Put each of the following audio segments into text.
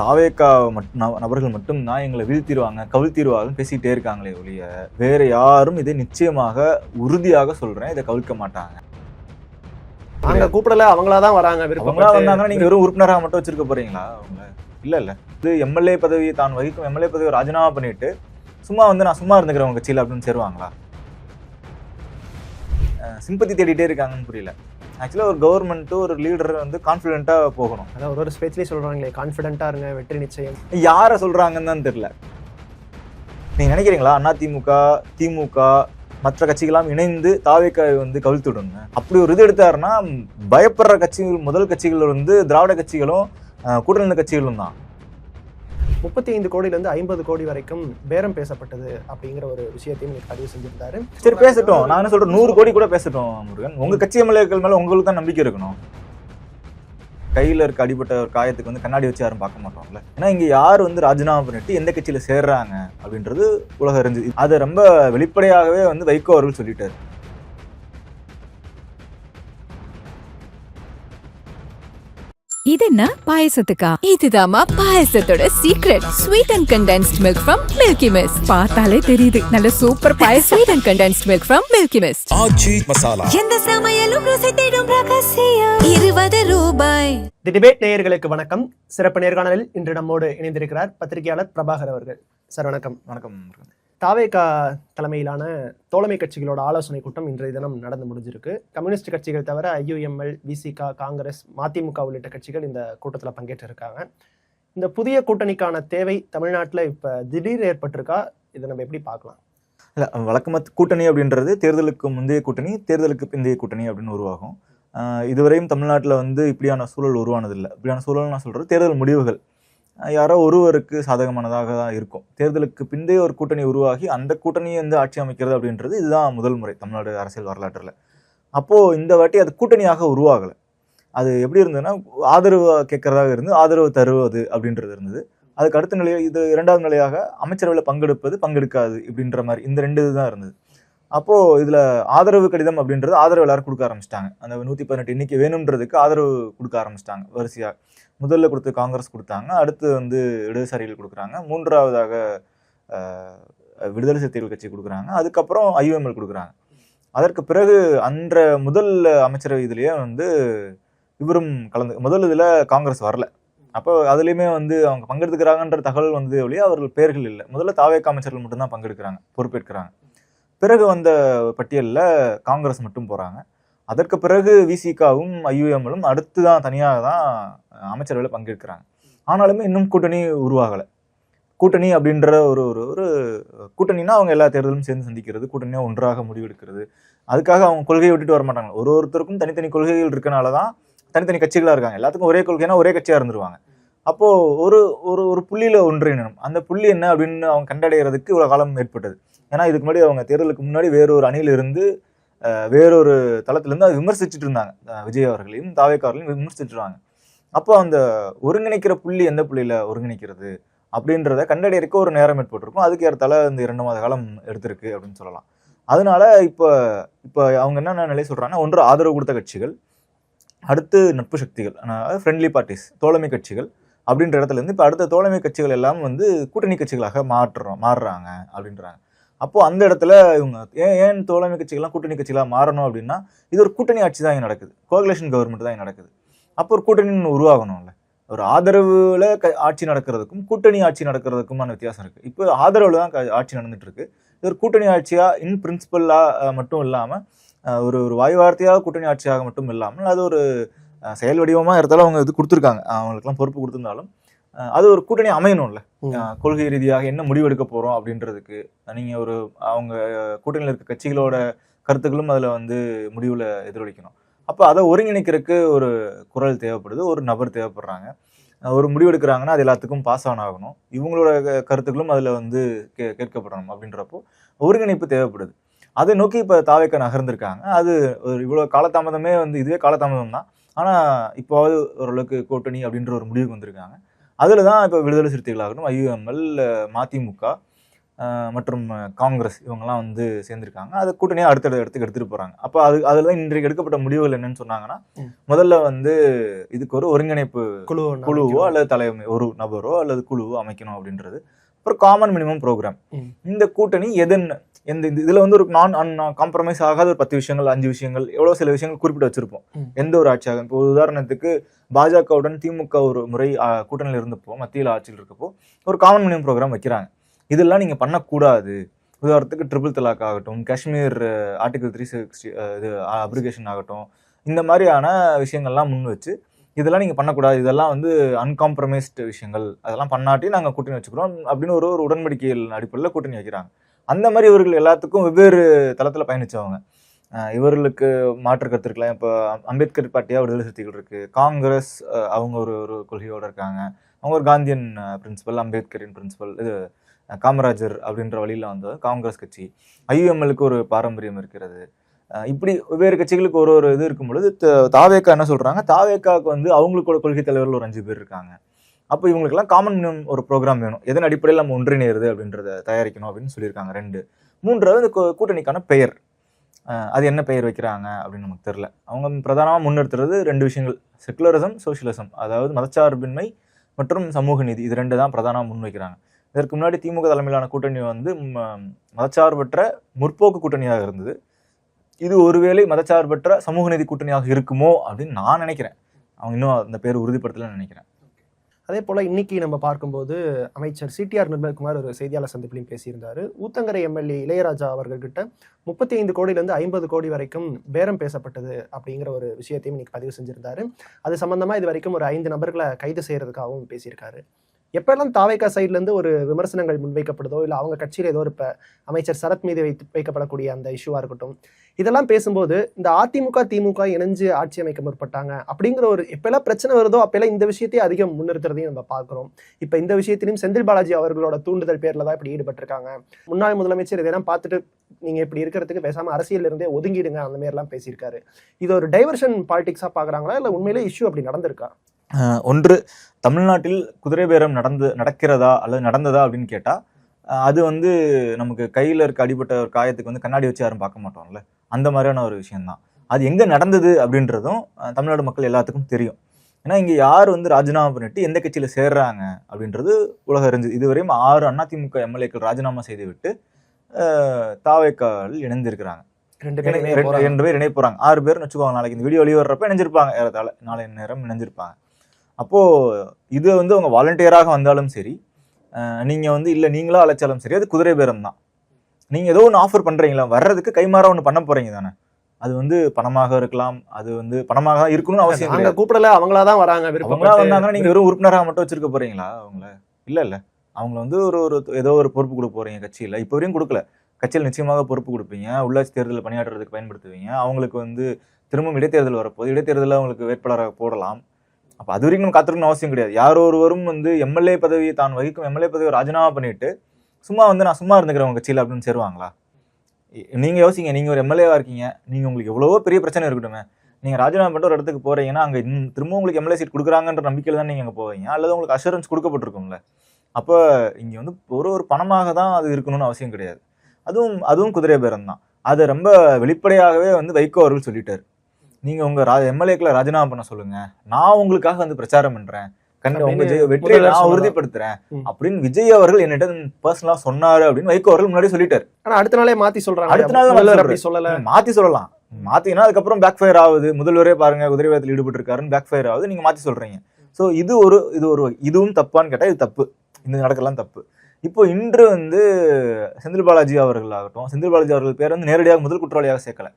தாவேக்கா நபர்கள் மட்டும்தான் எங்களை வீழ்த்திடுவாங்க கவிழ்த்திடுவாங்கன்னு பேசிக்கிட்டே இருக்காங்களே ஒழிய வேற யாரும் இதை நிச்சயமாக உறுதியாக சொல்றேன், இதை கவிழ்க்க மாட்டாங்க. நாங்க கூப்பிடல, அவங்களாதான் வராங்க. அவங்களா வந்தாங்கன்னா நீங்க வெறும் உறுப்பினராக மட்டும் வச்சிருக்க போறீங்களா? அவங்க இல்ல இது எம்எல்ஏ பதவியை தான் வகிக்கும் எம்எல்ஏ பதவியை ராஜினாமா பண்ணிட்டு சும்மா நான் சும்மா இருந்துக்கிறேன் உங்க கட்சியில் அப்படின்னு சேருவாங்களா? சிம்பத்தி தேடிட்டே இருக்காங்கன்னு புரியல. ஆக்சுவலாக ஒரு கவர்மெண்ட் ஒரு லீடர் கான்ஃபிடென்ட்டா போகணும். அதான் ஒரு ஸ்பீச்லேயே சொல்றாங்களே, கான்ஃபிடென்ட்டா இருங்க, வெற்றி நிச்சயம். யாரை சொல்றாங்கன்னு தான் தெரியல. நீங்க நினைக்கிறீங்களா அதிமுக திமுக மற்ற கட்சிகளாம் இணைந்து தாவேக்காவை கவிழ்த்து விடுங்க? அப்படி ஒரு இது எடுத்தாருன்னா பயப்படுற கட்சிகள் முதல் கட்சிகள் திராவிட கட்சிகளும் கூட்டணி கட்சிகளும் தான். 35 கோடியிலிருந்து 50 கோடி வரைக்கும் பேரம் பேசப்பட்டது அப்படிங்கிற ஒரு விஷயத்தையும் பதிவு செஞ்சிருந்தாரு. சரி பேசட்டும், நான் என்ன சொல்றேன், 100 கோடி கூட பேசட்டும் முருகன். உங்க கட்சி எம்எல்ஏக்கள் மேல உங்களுக்கு தான் நம்பிக்கை இருக்கணும். கையில இருக்க அடிபட்ட ஒரு காயத்துக்கு கண்ணாடி வச்சு யாரும் பார்க்க மாட்டோம்ல. ஏன்னா இங்க யார் ராஜினாமா பண்ணிட்டு எந்த கட்சியில சேர்றாங்க அப்படின்றது உலகம் அறிஞ்சது. அதை ரொம்ப வெளிப்படையாகவே வைகோ அவர்கள் சொல்லிட்டாரு. இது என்ன பாயசத்துக்கா? இதுதாமா பாயசத்தோட secret. Sweet and condensed milk from Milky Mist. பார்த்தாலே தெரியுது நல்ல சூப்பர் பாயசம். Sweet and condensed milk from Milky Mist. Aachi masala. எந்த சமையலும் ருசி தேடும் ரகசியம். 20 ரூபாய். தி டிபேட் நேயர்களுக்கு வணக்கம். சிறப்பு நேர்காணலில் இன்று நம்மோடு இணைந்திருக்கிறார் பத்திரிகையாளர் பிரபாகர் அவர்கள். சார் வணக்கம். வணக்கம். தாவேகா தலைமையிலான தோழமை கட்சிகளோட ஆலோசனை கூட்டம் இன்றைய தினம் நடந்து முடிஞ்சிருக்கு. கம்யூனிஸ்ட் கட்சிகள் தவிர ஐயுஎம்எல், விசிகா, காங்கிரஸ், மதிமுக உள்ளிட்ட கட்சிகள் இந்த கூட்டத்தில் பங்கேற்றிருக்காங்க. இந்த புதிய கூட்டணிக்கான தேவை தமிழ்நாட்டில் இப்போ திடீர் ஏற்பட்டிருக்கா? இதை நம்ம எப்படி பார்க்கலாம்? இல்லை, வழக்கமாக கூட்டணி அப்படின்றது தேர்தலுக்கு முந்தைய கூட்டணி, தேர்தலுக்கு பிந்தைய கூட்டணி அப்படின்னு உருவாகும். இதுவரையும் தமிழ்நாட்டில் இப்படியான சூழல் உருவானதில்லை. இப்படியான சூழல் நான் சொல்கிறது தேர்தல் முடிவுகள் யாரோ ஒருவருக்கு சாதகமானதாக தான் இருக்கும். தேர்தலுக்கு பிந்தைய ஒரு கூட்டணி உருவாகி அந்த கூட்டணியை ஆட்சி அமைக்கிறது அப்படின்றது இதுதான் முதல் முறை தமிழ்நாடு அரசியல் வரலாற்றில். அப்போது இந்த வாட்டி அது கூட்டணியாக உருவாகலை. அது எப்படி இருந்ததுன்னா ஆதரவு கேட்கறதாக இருந்து ஆதரவு தருவது அப்படின்றது இருந்தது. அதுக்கு அடுத்த நிலையாக இது இரண்டாவது நிலையாக அமைச்சரவையில் பங்கெடுப்பது பங்கெடுக்காது இப்படின்ற மாதிரி இந்த ரெண்டு இதுதான் இருந்தது. அப்போது இதில் ஆதரவு கடிதம் அப்படின்றது ஆதரவு எல்லாரும் கொடுக்க ஆரம்பிச்சிட்டாங்க. அந்த 118 எண்ணிக்கை வேணுன்றதுக்கு ஆதரவு கொடுக்க ஆரம்பிச்சிட்டாங்க வரிசையாக. முதல்ல கொடுத்து காங்கிரஸ் கொடுத்தாங்க, அடுத்து இடதுசாரிகள் கொடுக்குறாங்க, மூன்றாவதாக விடுதலை சிறுத்தைகள் கட்சி கொடுக்குறாங்க, அதுக்கப்புறம் ஐயுஎம்எல் கொடுக்குறாங்க. அதற்கு பிறகு அன்ற முதல் அமைச்சரவை இதுலேயே இவரும் முதல் இதில் காங்கிரஸ் வரல. அப்போ அதுலேயுமே அவங்க பங்கெடுத்துக்கிறாங்கன்ற தகவல் ஒழிய அவர்கள் பேர்கள் இல்லை. முதல்ல தாவேக்கா அமைச்சர்கள் மட்டும்தான் பங்கெடுக்கிறாங்க, பொறுப்பேற்கிறாங்க. பிறகு வந்த பட்டியலில் காங்கிரஸ் மட்டும் போகிறாங்க. அதற்கு பிறகு விசிகாவும் ஐயுஎம்எலும் அடுத்து தான் தனியாக தான் அமைச்சரவையில் பங்கேற்கிறாங்க. ஆனாலுமே இன்னும் கூட்டணி உருவாகலை. கூட்டணி அப்படின்ற ஒரு ஒரு கூட்டணினா அவங்க எல்லா தேர்தலும் சேர்ந்து சந்திக்கிறது, கூட்டணியாக ஒன்றாக முடிவெடுக்கிறது. அதுக்காக அவங்க கொள்கையை விட்டுட்டு வர மாட்டாங்க. ஒருத்தருக்கும் தனித்தனி கொள்கைகள் இருக்கனால தான் தனித்தனி கட்சிகளாக இருக்காங்க. எல்லாத்துக்கும் ஒரே கொள்கைனா ஒரே கட்சியாக இருந்துருவாங்க. அப்போது ஒரு ஒரு புள்ளியில் ஒன்றிணைணும். அந்த புள்ளி என்ன அப்படின்னு அவங்க கண்டடைகிறதுக்கு இவ்வளோ காலம் ஏற்பட்டது. ஏன்னா இதுக்கு முன்னாடி அவங்க தேர்தலுக்கு முன்னாடி வேறொரு அணியிலிருந்து வேறொரு தளத்திலிருந்து அதை விமர்சிச்சுட்டு இருந்தாங்க. விஜய் அவர்களையும் தாவேக்கா அவர்களையும் விமர்சிச்சுட்டு இருந்தாங்க. அப்போ அந்த ஒருங்கிணைக்கிற புள்ளி எந்த புள்ளியில் ஒருங்கிணைக்கிறது அப்படின்றத கண்டடையறதுக்கு ஒரு நேரம் ஏற்பட்டிருக்கும். அதுக்கு ஏற்றால இந்த 2 மாத காலம் எடுத்திருக்கு அப்படின்னு சொல்லலாம். அதனால இப்போ அவங்க என்னென்ன நிலை சொல்கிறாங்கன்னா, ஒன்று ஆதரவு கொடுத்த கட்சிகள், அடுத்து நட்பு சக்திகள், ஃப்ரெண்ட்லி பார்ட்டிஸ், தோழமை கட்சிகள் அப்படின்ற இடத்துலேருந்து இப்போ அடுத்த தோழமை கட்சிகள் எல்லாம் கூட்டணி கட்சிகளாக மாறுறாங்க அப்படின்றாங்க. அப்போது அந்த இடத்துல இவங்க ஏன் தோழமை கட்சிகள்லாம் கூட்டணி கட்சிகளாக மாறணும் அப்படின்னா, இது ஒரு கூட்டணி ஆட்சி தான் இங்கே நடக்குது, கோஆலிஷன் கவர்மெண்ட் தான் இங்கே நடக்குது. அப்போ ஒரு கூட்டணி உருவாகணும்ல. ஒரு ஆதரவில் ஆட்சி நடக்கிறதுக்கும் கூட்டணி ஆட்சி நடக்கிறதுக்குமான வித்தியாசம் இருக்குது. இப்போ ஆதரவில் தான் ஆட்சி நடந்துட்டு இருக்கு. இது ஒரு கூட்டணி ஆட்சியாக இன் பிரின்சிபலாக மட்டும் இல்லாமல் ஒரு வாய் வார்த்தையாக கூட்டணி ஆட்சியாக மட்டும் இல்லாமல் அது ஒரு செயல் வடிவமாக இடத்துல அவங்க இது கொடுத்துருக்காங்க. அவங்களுக்குலாம் பொறுப்பு கொடுத்துருந்தாலும் அது ஒரு கூட்டணி அமையணும்ல. கொள்கை ரீதியாக என்ன முடிவெடுக்க போகிறோம் அப்படின்றதுக்கு நீங்கள் அவங்க கூட்டணியில் இருக்க கட்சிகளோட கருத்துக்களும் அதில் முடிவில் எதிரொலிக்கணும். அப்போ அதை ஒருங்கிணைக்கிறதுக்கு ஒரு குரல் தேவைப்படுது, ஒரு நபர் தேவைப்படுறாங்க. ஒரு முடிவெடுக்கிறாங்கன்னா அது எல்லாத்துக்கும் பாஸ் ஆகணும், இவங்களோட கருத்துக்களும் அதில் கேட்கப்படணும். அப்படின்றப்போ ஒருங்கிணைப்பு தேவைப்படுது. அதை நோக்கி இப்போ தாவேக்கா நகர்ந்திருக்காங்க. அது இவ்வளோ காலதாமதமே இதுவே காலதாமதம் தான். ஆனால் இப்போவாது ஓரளவுக்கு கூட்டணி அப்படின்ற ஒரு முடிவுக்கு வந்திருக்காங்க. அதில் தான் இப்போ விடுதலை சிறுத்தைகளாகட்டும், ஐயுஎம்எல், மதிமுக, மற்றும் காங்கிரஸ் இவங்கெல்லாம் வந்து சேர்ந்திருக்காங்க. அது கூட்டணியாக அடுத்த இடத்துக்கு எடுத்துகிட்டு போகிறாங்க. அப்போ அதில் இன்றைக்கு எடுக்கப்பட்ட முடிவுகள் என்னன்னு சொன்னாங்கன்னா, முதல்ல வந்து இதுக்கு ஒரு ஒருங்கிணைப்பு குழுவோ அல்லது தலைமை ஒரு நபரோ அல்லது குழுவோ அமைக்கணும் அப்படின்றது. அப்புறம் காமன் மினிமம் ப்ரோக்ராம். இந்த கூட்டணி எந்த இதில் வந்து ஒரு காம்ப்ரமைஸ் ஆகாத ஒரு 10 விஷயங்கள் 5 விஷயங்கள் எவ்வளோ சில விஷயங்கள் குறிப்பிட்டு வச்சிருப்போம். எந்த ஒரு ஆட்சியாக இப்போ உதாரணத்துக்கு பாஜகவுடன் திமுக ஒரு முறை கூட்டணியில் இருந்தப்போ மத்தியில் ஆட்சியில் இருக்கப்போ ஒரு காமன் மினிமம் ப்ரோக்ராம் வைக்கிறாங்க. இதெல்லாம் நீங்கள் பண்ணக்கூடாது. உதாரணத்துக்கு ட்ரிபிள் தலாக் ஆகட்டும், காஷ்மீர் ஆர்டிகல் 360 இது அப்ளிகேஷன் ஆகட்டும், இந்த மாதிரியான விஷயங்கள்லாம் முன் வச்சு இதெல்லாம் நீங்கள் பண்ணக்கூடாது, இதெல்லாம் வந்து அன்காம்ப்ரமைஸ்டு விஷயங்கள், அதெல்லாம் பண்ணாட்டி நாங்கள் கூட்டணி வச்சுக்கிறோம் அப்படின்னு ஒரு உடன்படிக்கைகள் அடிப்படையில் கூட்டணி வைக்கிறாங்க. அந்த மாதிரி இவர்கள் எல்லாத்துக்கும் வெவ்வேறு தளத்தில் பயணித்தவங்க. இவர்களுக்கு மாற்று கருத்து இருக்கலாம். இப்போ அம்பேத்கர் பார்ட்டியாக விடுதலை சிறுத்தைகள் இருக்குது, காங்கிரஸ் அவங்க ஒரு கொள்கையோடு இருக்காங்க, அவங்க ஒரு காந்தியன் பிரின்சிபல், அம்பேத்கரின் பிரின்சிபல், இது காமராஜர் அப்படின்ற வழியில் வந்தது காங்கிரஸ் கட்சி. ஐயுஎம்எலுக்கு ஒரு பாரம்பரியம் இருக்கிறது. இப்படி வெவ்வேறு கட்சிகளுக்கு ஒரு இது இருக்கும் பொழுது தாவேக்கா என்ன சொல்கிறாங்க, தாவேக்காவுக்கு வந்து அவங்களுக்கோட கொள்கை தலைவர்கள் ஒரு 5 பேர் இருக்காங்க. அப்போ இவங்களுக்கெல்லாம் காமன் மினிமம் ஒரு ப்ரோக்ராம் வேணும், எதன் அடிப்படையில் நம்ம ஒன்றிணைறது அப்படின்றத தயாரிக்கணும் அப்படின்னு சொல்லியிருக்காங்க. 2 3வது இந்த கூட்டணிக்கான பெயர், அது என்ன பெயர் வைக்கிறாங்க அப்படின்னு நமக்கு தெரில. அவங்க பிரதானமாக முன்னிறுத்துறது 2 விஷயங்கள், செக்குலரிசம், சோஷியலிசம், அதாவது மதச்சார்பின்மை மற்றும் சமூக நீதி. இது 2 தான் பிரதானமாக முன் வைக்கிறாங்க. இதற்கு முன்னாடி திமுக தலைமையிலான கூட்டணி வந்து மதச்சார்பற்ற முற்போக்கு கூட்டணியாக இருந்தது. இது ஒருவேளை மதச்சார்பற்ற சமூக நீதி கூட்டணியாக இருக்குமோ அப்படின்னு நான் நினைக்கிறேன். அவங்க இன்னும் அந்த பேர் உறுதிப்படுத்தலன்னு நினைக்கிறேன். அதே போல் இன்னைக்கு நம்ம பார்க்கும்போது அமைச்சர் சிடிஆர் நிர்மல்குமார் ஒரு செய்தியாளர் சந்திப்பிலையும் பேசியிருந்தார். ஊத்தங்கரை எம்எல்ஏ இளையராஜா அவர்கள்கிட்ட 35 கோடியிலேருந்து 50 கோடி வரைக்கும் பேரம் பேசப்பட்டது அப்படிங்கிற ஒரு விஷயத்தையும் இன்னைக்கு பதிவு செஞ்சிருந்தாரு. அது சம்பந்தமா இது வரைக்கும் ஒரு 5 நபர்களை கைது செய்யறதுக்காகவும் பேசியிருக்காரு. எப்பெல்லாம் தாவேக்கா சைட்லேருந்து ஒரு விமர்சனங்கள் முன்வைக்கப்படுதோ, இல்லை அவங்க கட்சியில் ஏதோ ஒரு அமைச்சர் சரத் மீது வைக்கப்படக்கூடிய அந்த இஷ்யூவாக இருக்கட்டும், இதெல்லாம் பேசும்போது இந்த அதிமுக திமுக இணைஞ்சு ஆட்சி அமைக்க முற்பட்டாங்க அப்படிங்கிற ஒரு எப்பெல்லாம் பிரச்சனை வருதோ அப்பெல்லாம் இந்த விஷயத்தையும் அதிகம் முன்னிறுத்துறதையும் நம்ம பார்க்குறோம். இப்போ இந்த விஷயத்திலையும் செந்தில் பாலாஜி அவர்களோட தூண்டுதல் பேரில் தான் இப்படி ஈடுபட்டிருக்காங்க. முன்னாள் முதலமைச்சர் இதெல்லாம் பார்த்துட்டு நீங்கள் இப்படி இருக்கிறதுக்கு பேசாமல் அரசியல் இருந்தே ஒதுங்கிடுங்க அந்த மாதிரிலாம் பேசியிருக்காரு. இது ஒரு டைவர்ஷன் பாலிடிக்ஸாக பார்க்குறாங்களா, இல்லை உண்மையிலே இஷ்யூ அப்படி நடந்திருக்கா? ஒன்று, தமிழ்நாட்டில் குதிரை பேரம் நடக்கிறதா அல்லது நடந்ததா அப்படின்னு கேட்டால் அது வந்து நமக்கு கையில் இருக்க அடிபட்ட ஒரு காயத்துக்கு வந்து கண்ணாடி வச்சு யாரும் பார்க்க மாட்டோம்ல, அந்த மாதிரியான ஒரு விஷயம்தான். அது எங்கே நடந்தது அப்படின்றதும் தமிழ்நாடு மக்கள் எல்லாத்துக்கும் தெரியும். ஏன்னா இங்கே யார் வந்து ராஜினாமா பண்ணிட்டு எந்த கட்சியில் சேர்றாங்க அப்படின்றது உலக அறிஞ்சு. இதுவரையும் 6 அதிமுக எம்எல்ஏக்கள் ராஜினாமா செய்து விட்டு தாவேக்காவில் இணைந்திருக்கிறாங்க. 2 பேர் இணைய போகிறாங்க. 6 பேர்னு வச்சுக்கோங்க. நாளைக்கு இந்த வீடியோ வெளிவர்றப்ப இணைஞ்சிருப்பாங்க, ஏறத்தாழ நாளை நேரம் இணைஞ்சிருப்பாங்க. அப்போது இது வந்து அவங்க வாலண்டியராக வந்தாலும் சரி, நீங்கள் வந்து இல்லை நீங்களா அழைச்சாலும் சரி, அது குதிரை பேரம் தான். நீங்கள் ஏதோ ஒன்று ஆஃபர் பண்ணுறீங்களா, வர்றதுக்கு கைமாற ஒன்று பண்ண போகிறீங்க தானே. அது வந்து பணமாக இருக்கலாம், அது வந்து பணமாக தான் இருக்கணும்னு அவசியம் இல்லை. கூப்பிடல, அவங்களா தான் வராங்க. அவங்களா வந்தாங்கன்னா நீங்கள் வெறும் உறுப்பினராக மட்டும் வச்சிருக்க போகிறீங்களா அவங்கள? இல்லை அவங்கள வந்து ஒரு ஏதோ ஒரு பொறுப்பு கொடுக்க போகிறீங்க கட்சியில். இப்போ வரையும் கொடுக்கல. கட்சியில் நிச்சயமாக பொறுப்பு கொடுப்பீங்க, உள்ளாட்சி தேர்தலில் பணியாற்றுறதுக்கு பயன்படுத்துவீங்க. அவங்களுக்கு வந்து திரும்பவும் இடைத்தேர்தல் வரப்போகுது, இடைத்தேர்தலில் அவங்களுக்கு வேட்பாளராக போடலாம். அப்போ அது வரைக்கும் நம்ம காத்திருக்கணும் அவசியம் கிடையாது. யாரோ ஒருவரும் வந்து எம்எல்ஏ பதவியை தான் வகிக்கும் எம்எல்ஏ பதவியை ராஜினாமா பண்ணிட்டு சும்மா வந்து நான் சும்மா இருந்துக்கிறேன் கட்சியில் அப்படின்னு சேருவாங்களா? நீங்கள் யோசிங்க, நீங்கள் ஒரு எம்எல்ஏவாக இருக்கீங்க, நீங்கள் உங்களுக்கு எவ்வளவோ பெரிய பிரச்சனை இருக்கட்டுமே, நீங்கள் ராஜினாமா பண்ணிட்டு ஒரு இடத்துக்கு போகிறீங்கன்னா அங்கே திரும்ப உங்களுக்கு எம்எல்ஏ சீட் கொடுக்குறாங்கன்ற நம்பிக்கையில் தான் நீங்கள் அங்கே போவீங்க, அல்லது உங்களுக்கு அஷூரன்ஸ் கொடுக்கப்பட்டிருக்கும்ல. அப்போ இங்கே வந்து ஒரு பணமாக தான் அது இருக்கணும்னு அவசியம் கிடையாது. அதுவும் குதிரை பேரம் தான். அதை ரொம்ப வெளிப்படையாகவே வந்து வைகோ அவர்கள் சொல்லிட்டாரு. நீங்கள் உங்கள் எம்எல்ஏக்களை ராஜினாமா பண்ண சொல்லுங்க, நான் உங்களுக்காக வந்து பிரச்சாரம் பண்ணுறேன், உங்க வெற்றியை நான் உறுதிப்படுத்துறேன் அப்படின்னு விஜய் அவர்கள் என்னிட்ட பர்சனலா சொன்னாரு அப்படின்னு வைகோ அவர்கள் முன்னாடி சொல்லிட்டாரு. ஆனா அடுத்த நாளே மாத்தி சொல்றாங்க. அடுத்த நாள் சொல்லல, மாத்தி சொல்லலாம். மாத்தினா அதுக்கப்புறம் பேக் ஃபயர் ஆகுது. முதல்வரே பாருங்க குதிரை வேகத்தில் ஈடுபட்டு இருக்காருன்னு பேக் ஃபயர் ஆகுது, நீங்க மாத்தி சொல்றீங்க. ஸோ இதுவும் தப்பான்னு கேட்டா இது தப்பு, இந்த நடக்கலாம் தப்பு. இப்போ இன்று வந்து செந்தில் பாலாஜி அவர்கள் ஆகட்டும், செந்தில் பாலாஜி அவர்கள் பேர் வந்து நேரடியாக முதல் குற்றவாளியாக சேர்க்கல.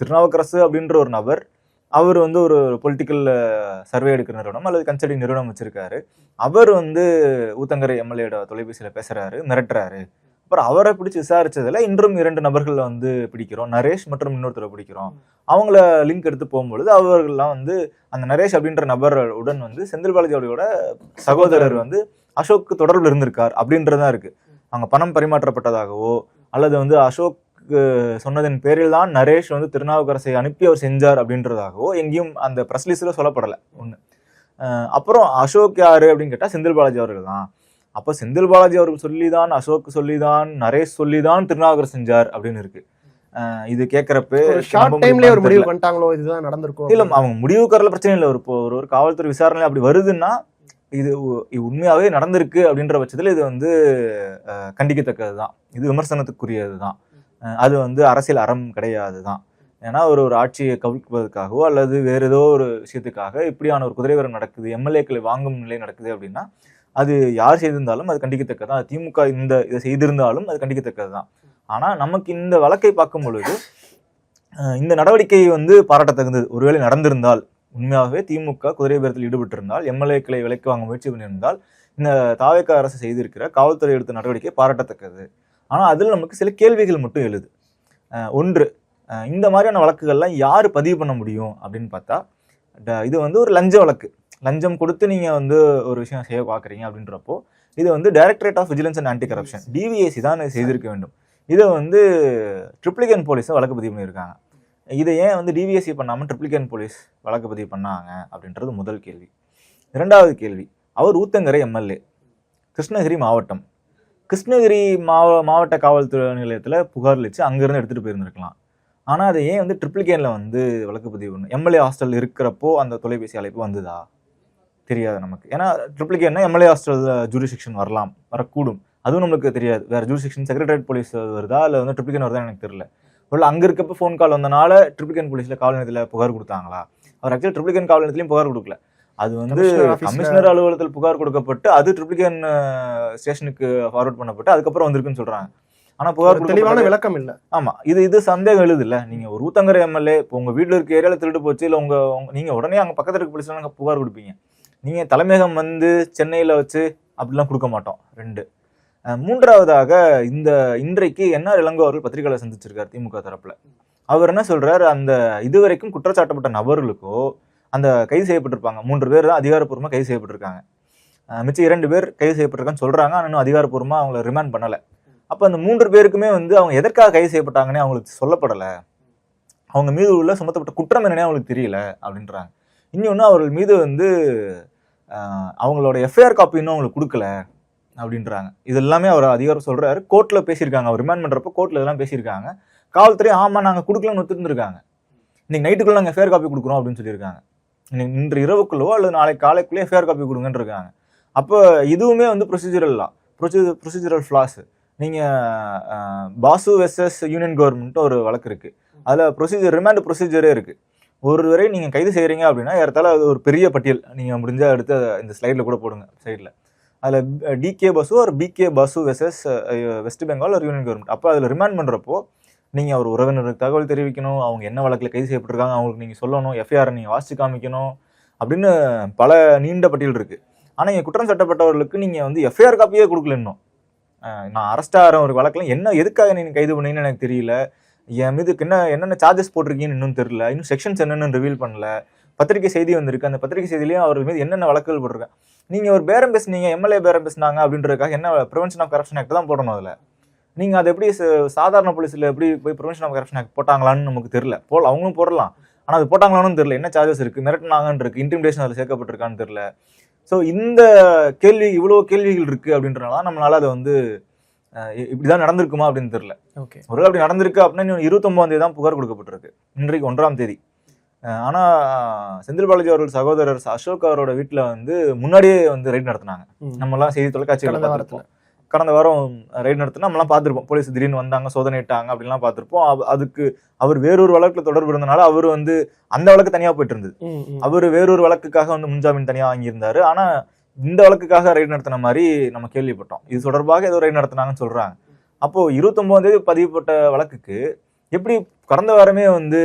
திருநாவுக்கரசு அப்படின்ற ஒரு நபர், அவர் வந்து ஒரு பொலிட்டிக்கல் சர்வே எடுக்கிற நிறுவனம் அல்லது கன்சல்டிங் நிறுவனம் வச்சிருக்காரு. அவர் வந்து ஊத்தங்கரை எம்எல்ஏட தொலைபேசியில் பேசுறாரு, மிரட்டுறாரு. அப்புறம் அவரை பிடிச்சி விசாரிச்சதுல இன்றும் 2 நபர்கள் வந்து பிடிக்கிறோம், நரேஷ் மற்றும் இன்னொருத்தரை பிடிக்கிறோம். அவங்கள லிங்க் எடுத்து போகும்பொழுது அவர்கள்லாம் வந்து அந்த நரேஷ் அப்படின்ற நபருடன் வந்து செந்தில் பாலாஜியோட சகோதரர் வந்து அசோக் தொடர்பில் இருந்திருக்கார் அப்படின்றதான் இருக்கு. அங்கே பணம் பரிமாற்றப்பட்டதாகவோ அல்லது வந்து அசோக் சொன்னதன் பேரில் தான் நரேஷ் வந்து திருநாவுக்கரசை அனுப்பி அவர் செஞ்சார் அப்படின்றதாகவோ எங்கேயும் அந்த பிரஸ் லிஸ்ட்ல சொல்லப்படலை ஒன்று. அப்புறம் அசோக் யாரு அப்படின்னு கேட்டால் செந்தில் பாலாஜி அவர்கள் தான். அப்போ செந்தில் பாலாஜி அவர்கள் சொல்லிதான், அசோக் சொல்லிதான், நரேஷ் சொல்லிதான் திருநாவுக்கரசர் செஞ்சார் அப்படின்னு இருக்கு. இது கேட்கறப்ப ஷார்ட் டைம்லயே ஒரு முடிவு பண்ணிட்டாங்களோ, இதுதான் நடந்திருக்கும். இல்ல, அவங்க முடிவுக்கு வரல, பிரச்சனை இல்லை. ஒரு காவல்துறை விசாரணை அப்படி வருதுன்னா இது உண்மையாவே நடந்திருக்கு அப்படின்ற பட்சத்துல இது வந்து கண்டிக்கத்தக்கதுதான், இது விமர்சனத்துக்குரியது தான், அது வந்து அரசியல் அறம் கிடையாது தான். ஏன்னா ஒரு ஆட்சியை கவிழ்ப்பதற்காகவோ அல்லது வேற ஏதோ ஒரு விஷயத்துக்காக இப்படியான ஒரு குதிரைவரம் நடக்குது, எம்எல்ஏக்களை வாங்கும் நிலை நடக்குது அப்படின்னா அது யார் செய்திருந்தாலும் அது கண்டிக்கத்தக்கதான். திமுக இதை செய்திருந்தாலும் அது கண்டிக்கத்தக்கது தான். ஆனா நமக்கு இந்த வழக்கை பார்க்கும் பொழுது இந்த நடவடிக்கை வந்து பாராட்டத்தகுந்தது. ஒருவேளை நடந்திருந்தால், உண்மையாகவே திமுக குதிரை பேரத்தில் ஈடுபட்டிருந்தால், எம்எல்ஏக்களை விலைக்கு வாங்க முயற்சி பண்ணியிருந்தால், இந்த தாவேக அரசு செய்திருக்கிற காவல்துறை எடுத்த நடவடிக்கை பாராட்டத்தக்கது. ஆனா அதில் நமக்கு சில கேள்விகள் மட்டும் எழுது. ஒன்று, இந்த மாதிரியான வழக்குகள்லாம் யார் பதிவு பண்ண முடியும் அப்படின்னு பார்த்தா, இது வந்து ஒரு லஞ்ச வழக்கு. லஞ்சம் கொடுத்து நீங்க வந்து ஒரு விஷயம் செய்ய பார்க்குறீங்க அப்படின்றப்போ இது வந்து directorate of vigilance and anti corruption, DVSC தான் செய்திருக்க வேண்டும். இதை வந்து ட்ரிப்ளிகேன் போலீஸ் வழக்கு பதிவு பண்ணியிருக்காங்க. இதை ஏன் வந்து டிவிஎஸ்சி பண்ணாமல் ட்ரிப்ளிகேன் போலீஸ் வழக்கு பதிவு பண்ணாங்க அப்படின்றது முதல் கேள்வி. இரண்டாவது கேள்வி, அவர் ஊத்தங்கரை எம்எல்ஏ, கிருஷ்ணகிரி மாவட்டம். கிருஷ்ணகிரி மாவட்ட காவல்துறை நிலையத்தில் புகார் அளித்து அங்கேருந்து எடுத்துகிட்டு போயிருந்துருக்கலாம். ஆனால் அதை ஏன் வந்து ட்ரிப்ளிகேனில் வந்து வழக்கு பதிவு பண்ணணும்? எம்எல்ஏ ஹாஸ்டல் இருக்கிறப்போ அந்த தொலைபேசி அழைப்பு வந்ததா தெரியாது நமக்கு. ஏன்னா ட்ரிப்ளிகேன்னா எம்எல்ஏ ஹாஸ்டல் ஜூரிஸ்டிக்ஷன் வரக்கூடும், அதுவும் நம்மளுக்கு தெரியாது. வேறு ஜூரிஸ்டிக்ஷன் செக்ரட்டரியேட் போலீஸ் வருதா இல்லை வந்து ட்ரிப்ளிகேன் வருதா எனக்கு தெரியல. ஒரு அங்கே இருக்கப்போ ஃபோன் கால் வந்தனால ட்ரிப்ளிகேன் போலீஸில் காவல் நிலையத்தில் புகார் கொடுத்தாங்களா? அவர் ஆக்சுவலி ட்ரிப்ளிகேன் காவல் நிலையத்திலையும் புகார் கொடுக்கல, அது வந்து கமிஷனர் அலுவலகத்தில் புகார் கொடுக்கப்பட்டு அது ட்ரிப்ளிகேன் ஸ்டேஷனுக்கு ஃபார்வர்ட் பண்ணப்பட்டு அதுக்கப்புறம் வந்திருக்குன்னு சொல்றாங்க. ஆனா புகார் தெளிவான விளக்கம் இல்லை. ஆமா, இது சந்தேகம் எழுது இல்ல. நீங்க ஒரு ஊத்தங்கரை எம்எல்ஏ, இப்போ உங்க வீட்டுல இருக்க ஏரியால திருட்டு போச்சு, இல்லை நீங்க உடனே அங்கே பக்கத்துல இருக்க போலீஸ்ல புகார் கொடுப்பீங்க. நீங்க தலைமையகம் வந்து சென்னையில வச்சு அப்படிலாம் கொடுக்க மாட்டோம். 2. மூன்றாவதாக, இன்றைக்கு என்ஆர் இளங்கோ அவர்கள் பத்திரிகையாளர் சந்திச்சிருக்காரு திமுக தரப்புல. அவர் என்ன சொல்றாரு, அந்த இதுவரைக்கும் குற்றச்சாட்டப்பட்ட நபர்களுக்கோ அந்த கைது செய்யப்பட்டிருப்பாங்க 3 பேர் தான் அதிகாரப்பூர்வமாக கைது செய்யப்பட்டிருக்காங்க, மிச்சம் 2 பேர் கைது செய்யப்பட்டிருக்கான்னு சொல்றாங்க. ஆனால் இன்னும் அதிகாரப்பூர்வமாக அவங்கள ரிமாண்ட் பண்ணலை. அப்போ அந்த 3 பேருக்குமே வந்து அவங்க எதற்காக கைது செய்யப்பட்டாங்கன்னே அவங்களுக்கு சொல்லப்படலை, அவங்க மீது உள்ள சுமத்தப்பட்ட குற்றம் என்னன்னே அவங்களுக்கு தெரியல அப்படின்றாங்க. இன்னொன்று, அவர்கள் மீது வந்து அவங்களோட எஃப்ஐஆர் காப்பி இன்னும் அவங்களுக்கு கொடுக்கல அப்படின்றாங்க. இது எல்லாமே அவர் அதிகாரம் சொல்றாரு. கோர்ட்ல பேசியிருக்காங்க, அவர் ரிமாண்ட் பண்றப்போ கோர்ட்ல இதெல்லாம் பேசியிருக்காங்க. காவல்துறை ஆமா நாங்க கொடுக்கலன்னு ஒத்துருந்துருக்காங்க, இன்னைக்கு நைட்டுக்குள்ள நாங்கள் எஃப்ஐஆர் காப்பி கொடுக்குறோம் அப்படின்னு சொல்லியிருக்காங்க. இன்று இரவுக்குள்ளோ அல்லது நாளைக்கு காலைக்குள்ளே எஃப்ஐஆர் காப்பி கொடுங்கன்னு இருக்காங்க. அப்போ இதுவுமே வந்து ப்ரொசீஜரல் ஃபிளாஸ். நீங்க பாசு வெர்சஸ் யூனியன் கவர்மெண்ட் ஒரு வழக்கு இருக்கு, அதுல ரிமாண்ட் ப்ரொசீஜரே இருக்கு. ஒருவரை நீங்க கைது செய்யறீங்க அப்படின்னா ஏறத்தால அது ஒரு பெரிய பட்டியல், நீங்க முடிஞ்சா எடுத்து இந்த ஸ்லைட்ல கூட போடுங்க சைட்ல. அதுல டிகே பாசு ஒரு பிகே பாசு வெர்சஸ் வெஸ்ட் பெங்கால் ஒரு யூனியன் கவர்மெண்ட். அப்போ அதுல ரிமாண்ட் பண்றப்போ நீங்க ஒரு உறவினருக்கு தகவல் தெரிவிக்கணும், அவங்க என்ன வழக்கில் கைது செய்யப்பட்டிருக்காங்க அவங்களுக்கு நீங்க சொல்லணும், எஃப்ஐஆர் நீங்க வாசிச்சு காமிக்கணும் அப்படின்னு பல நீண்ட பட்டியல் இருக்கு. ஆனா இங்க குற்றம் சாட்டப்பட்டவர்களுக்கு நீங்க வந்து எஃப்ஐஆர் காப்பியே கொடுக்கல. இன்னும் நான் அரெஸ்ட் ஆகிற ஒரு வழக்கில் எதுக்காக நீங்க கைது பண்ணீங்கன்னு எனக்கு தெரியல, என் மீது என்னென்ன சார்ஜஸ் போட்டிருக்கீங்கன்னு இன்னும் தெரியல, இன்னும் செக்ஷன்ஸ் என்னென்னு ரிவீல் பண்ணல, பத்திரிகை செய்தி வந்திருக்கு, அந்த பத்திரிகை செய்திலையும் அவர் மீது என்னென்ன வழக்குகள் போட்டிருக்காங்க. நீங்க ஒரு பேரம் பேசுனீங்க, எம்எல்ஏ பேரம் பேசினாங்க அப்படின்றதுக்காக என்ன ப்ரிவென்ஷன் ஆஃப் கரப்ஷன் ஆக்ட் தான் போடணும். அதுல நீங்க அதை எப்படி சாதாரண போலீஸ்ல எப்படி போய் ப்ரிவென்ஷன் ஆஃப் கரப்ஷன் ஆக்ட் போட்டாங்களான்னு நமக்கு தெரியல. அவங்களும் போடலாம், ஆனா அது போட்டாங்களான்னு தெரியல, என்ன சார்ஜஸ் இருக்கு, மிரட்டினாங்கன்னு இருக்கு, இன்டிமிடேஷன் அதில் சேர்க்கப்பட்டிருக்கான்னு தெரியல. ஸோ இந்த இவ்வளவு கேள்விகள் இருக்கு அப்படின்றனால நம்மளால அதை வந்து இப்படிதான் நடந்திருக்குமா அப்படின்னு தெரியல. ஒருவேளை அப்படி நடந்திருக்கு அப்படின்னா இன்னும் 29ஆம் தேதி தான் புகார் கொடுக்கப்பட்டிருக்கு, இன்றைக்கு 1ஆம் தேதி. ஆனா செந்தில் பாலாஜி அவர்கள் சகோதரர் அசோக் அவரோட வீட்டுல வந்து முன்னாடியே வந்து ரைட் நடத்தினாங்க. நம்ம எல்லாம் செய்தி தொலைக்காட்சிகளை பார்த்திருப்போம். கடந்த வாரம் ரைட் நடத்தினா நம்மலாம் பார்த்துருப்போம், போலீஸ் திடீர்னு வந்தாங்க சோதனையிட்டாங்க அப்படின்லாம் பார்த்துருப்போம். அதுக்கு அவர் வேறொரு வழக்குல தொடர்பு இருந்தனால அவர் வந்து அந்த வழக்கு தனியா போயிட்டு இருந்தது. அவர் வேறொரு வழக்குக்காக வந்து முன்ஜாமீன் தனியா வாங்கியிருந்தாரு. ஆனா இந்த வழக்குக்காக ரைட் நடத்தின மாதிரி நம்ம கேள்விப்பட்டோம். இது தொடர்பாக ஏதோ ரைட் நடத்தினாங்கன்னு சொல்றாங்க. அப்போ 29ஆம் தேதி பதிவுப்பட்ட வழக்குக்கு எப்படி கடந்த வாரமே வந்து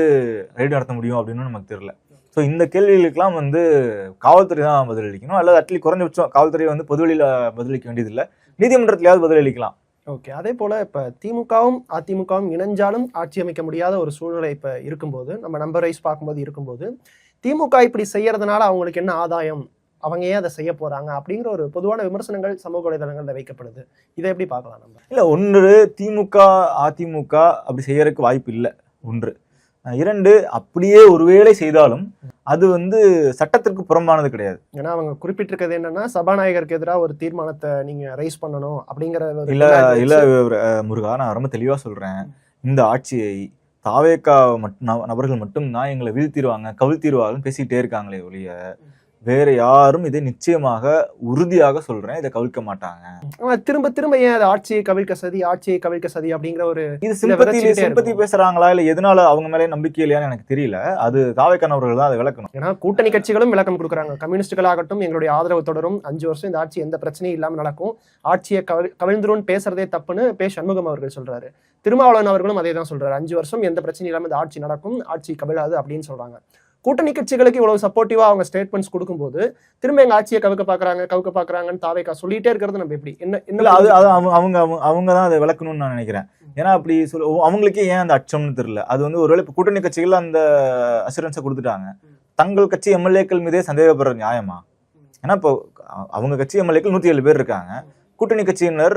ரைடு நடத்த முடியும் அப்படின்னு நமக்கு தெரியல. ஸோ இந்த கேள்விகளுக்கெல்லாம் வந்து காவல்துறை தான் பதிலளிக்கணும், அல்லது அட்லீஸ்ட் குறைஞ்சபட்சம் காவல்துறை வந்து பொதுவெளியில பதிலளிக்க வேண்டியதில்லை, நீதிமன்றத்திலேயாவது பதிலளிக்கலாம். ஓகே, அதே போல இப்ப திமுகவும் அதிமுகவும் இணைஞ்சாலும் ஆட்சி அமைக்க முடியாத ஒரு சூழ்நிலை இப்ப இருக்கும்போது, நம்ம நம்பர் வைஸ் பார்க்கும்போது இருக்கும்போது, திமுக இப்படி செய்யறதுனால அவங்களுக்கு என்ன ஆதாயம், அவங்க ஏன் அதை செய்ய போறாங்க அப்படிங்கிற ஒரு பொதுவான விமர்சனங்கள் சமூக வலைதளங்கள்ல வைக்கப்படுது. இதை எப்படி பார்க்கலாம் நம்ம? இல்ல, ஒன்று திமுக அதிமுக அப்படி செய்யறதுக்கு வாய்ப்பு இல்லை. ஒன்று 2 அப்படியே ஒருவேளை செய்தாலும் அது வந்து சட்டத்திற்கு புறம்பானது கிடையாது. ஏன்னா அவங்க குறிப்பிட்டிருக்கிறது என்னன்னா சபாநாயகருக்கு எதிராக ஒரு தீர்மானத்தை நீங்க ரைஸ் பண்ணணும் அப்படிங்கிற ஒரு இல்ல demand இல்ல வச்சு- முருகா, நான் ரொம்ப தெளிவா சொல்றேன். இந்த ஆட்சியை தாவேகா நபர்கள் மட்டும்தான் எங்களை வீழ்த்திடுவாங்க கவிழ்த்திடுவாங்கன்னு பேசிக்கிட்டே இருக்காங்களே ஒழிய வேற யாரும் இதை நிச்சயமாக உறுதியாக சொல்றேன், இதை கவிழ்க்க மாட்டாங்க. ஆனா திரும்ப திரும்ப ஏன் அது ஆட்சியை கவிழ்க்க சதி அப்படிங்கிற ஒரு இது விதைச்சுக்கிட்டே சிம்பத்தி இருக்கும். பேசுறாங்களா இல்ல எதனால அவங்க மேலே நம்பிக்கை இல்லையான்னு எனக்கு தெரியல. அது தாவேகா நபர்கள் தான் அதை விளக்கணும். ஏன்னா கூட்டணி கட்சிகளும் விளக்கம் கொடுக்குறாங்க. கம்யூனிஸ்டுகளாகட்டும் எங்களுடைய ஆதரவு தொடரும், 5 வருஷம் இந்த ஆட்சி எந்த பிரச்சனையும் இல்லாம நடக்கும், ஆட்சியை கவிழ்ந்துரும் பேசுறதே தப்புன்னு சண்முகம் அவர்கள் சொல்றாரு. திருமாவளவன் அவர்களும் அதே தான் சொல்றாரு. 5 வருஷம் எந்த பிரச்சனையும் இல்லாம இந்த ஆட்சி நடக்கும், ஆட்சி கவிழாது அப்படின்னு சொல்றாங்க. கூட்டணி கட்சிகளுக்கு இவ்வளவு சப்போர்ட்டிவா அவங்க ஸ்டேட்மெண்ட்ஸ் கொடுக்கும்போது திரும்ப எங்க ஆட்சியை கவுக்க பாக்குறாங்கன்னு தாவேகா சொல்லிட்டே இருக்கிறது நம்ம எப்படி இல்ல என்ன அது அவங்க தான் அதை விளக்கணும்னு நான் நினைக்கிறேன். ஏன்னா அப்படி அவங்களுக்கே ஏன் அந்த அச்சம்னு தெரியல. அது வந்து ஒருவேளை இப்ப கூட்டணி கட்சிகள் அந்த அசூரன்ஸை கொடுத்துட்டாங்க, தங்கள் கட்சி எம்எல்ஏக்கள் மீதே சந்தேகப்படுற நியாயமா? ஏன்னா இப்போ அவங்க கட்சி எம்எல்ஏக்கள் 107 பேர் இருக்காங்க, கூட்டணி கட்சியினர்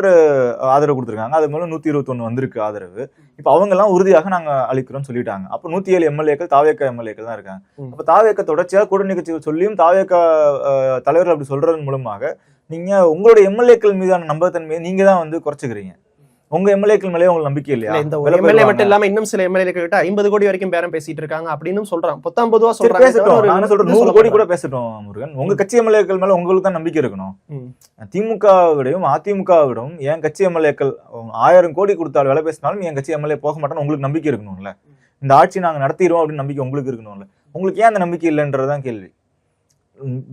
ஆதரவு கொடுத்துருக்காங்க, அது மூலம் 121 வந்திருக்கு ஆதரவு. இப்ப அவங்க எல்லாம் உறுதியாக நாங்க அளிக்கிறோம்னு சொல்லிட்டாங்க. அப்ப 107 எம்எல்ஏக்கள் தாவேகா எம்எல்ஏக்கள் தான் இருக்காங்க. அப்ப தாவேகா தொடர்ச்சியா கூட்டணி கட்சிகள் சொல்லியும் தாவேகா தலைவர்கள் அப்படி சொல்றதன் மூலமாக நீங்க உங்களுடைய எம்எல்ஏக்கள் மீதான நம்பகத்தன்மையை நீங்க தான் வந்து குறைச்சிக்கிறீங்க. உங்க எம்எல்ஏக்கள் மேலே உங்களுக்கு நம்பிக்கை இல்லையா? இந்த ஒரு எம்எல்ஏ மட்டும் இல்லாம இன்னும் சில எம்எல்ஏ கிட்ட 50 கோடி வரைக்கும் பேரம் பேசிட்டு இருக்காங்க அப்படின்னு சொல்றான். 19 சொல்றாங்க. பேசட்டும், நான் சொல்றேன் 100 கோடி கூட பேசட்டும் முருகன். உங்க கட்சி எம்எல்ஏக்கள் மேல உங்களுக்கு தான் நம்பிக்கை இருக்கணும். திமுகவிடையும் அதிமுகவிடம் என் கட்சி எம்எல்ஏக்கள் 1000 கோடி கொடுத்தாலும் வேலை பேசினாலும் என் கட்சி எம்எல்ஏ போக மாட்டேன்னு உங்களுக்கு நம்பிக்கை இருக்கணும்ல. இந்த ஆட்சி நாங்க நடத்திடுவோம் அப்படின்னு நம்பிக்கை உங்களுக்கு இருக்கணும்ல. உங்களுக்கு ஏன் அந்த நம்பிக்கை இல்லைன்றதுதான் கேள்வி.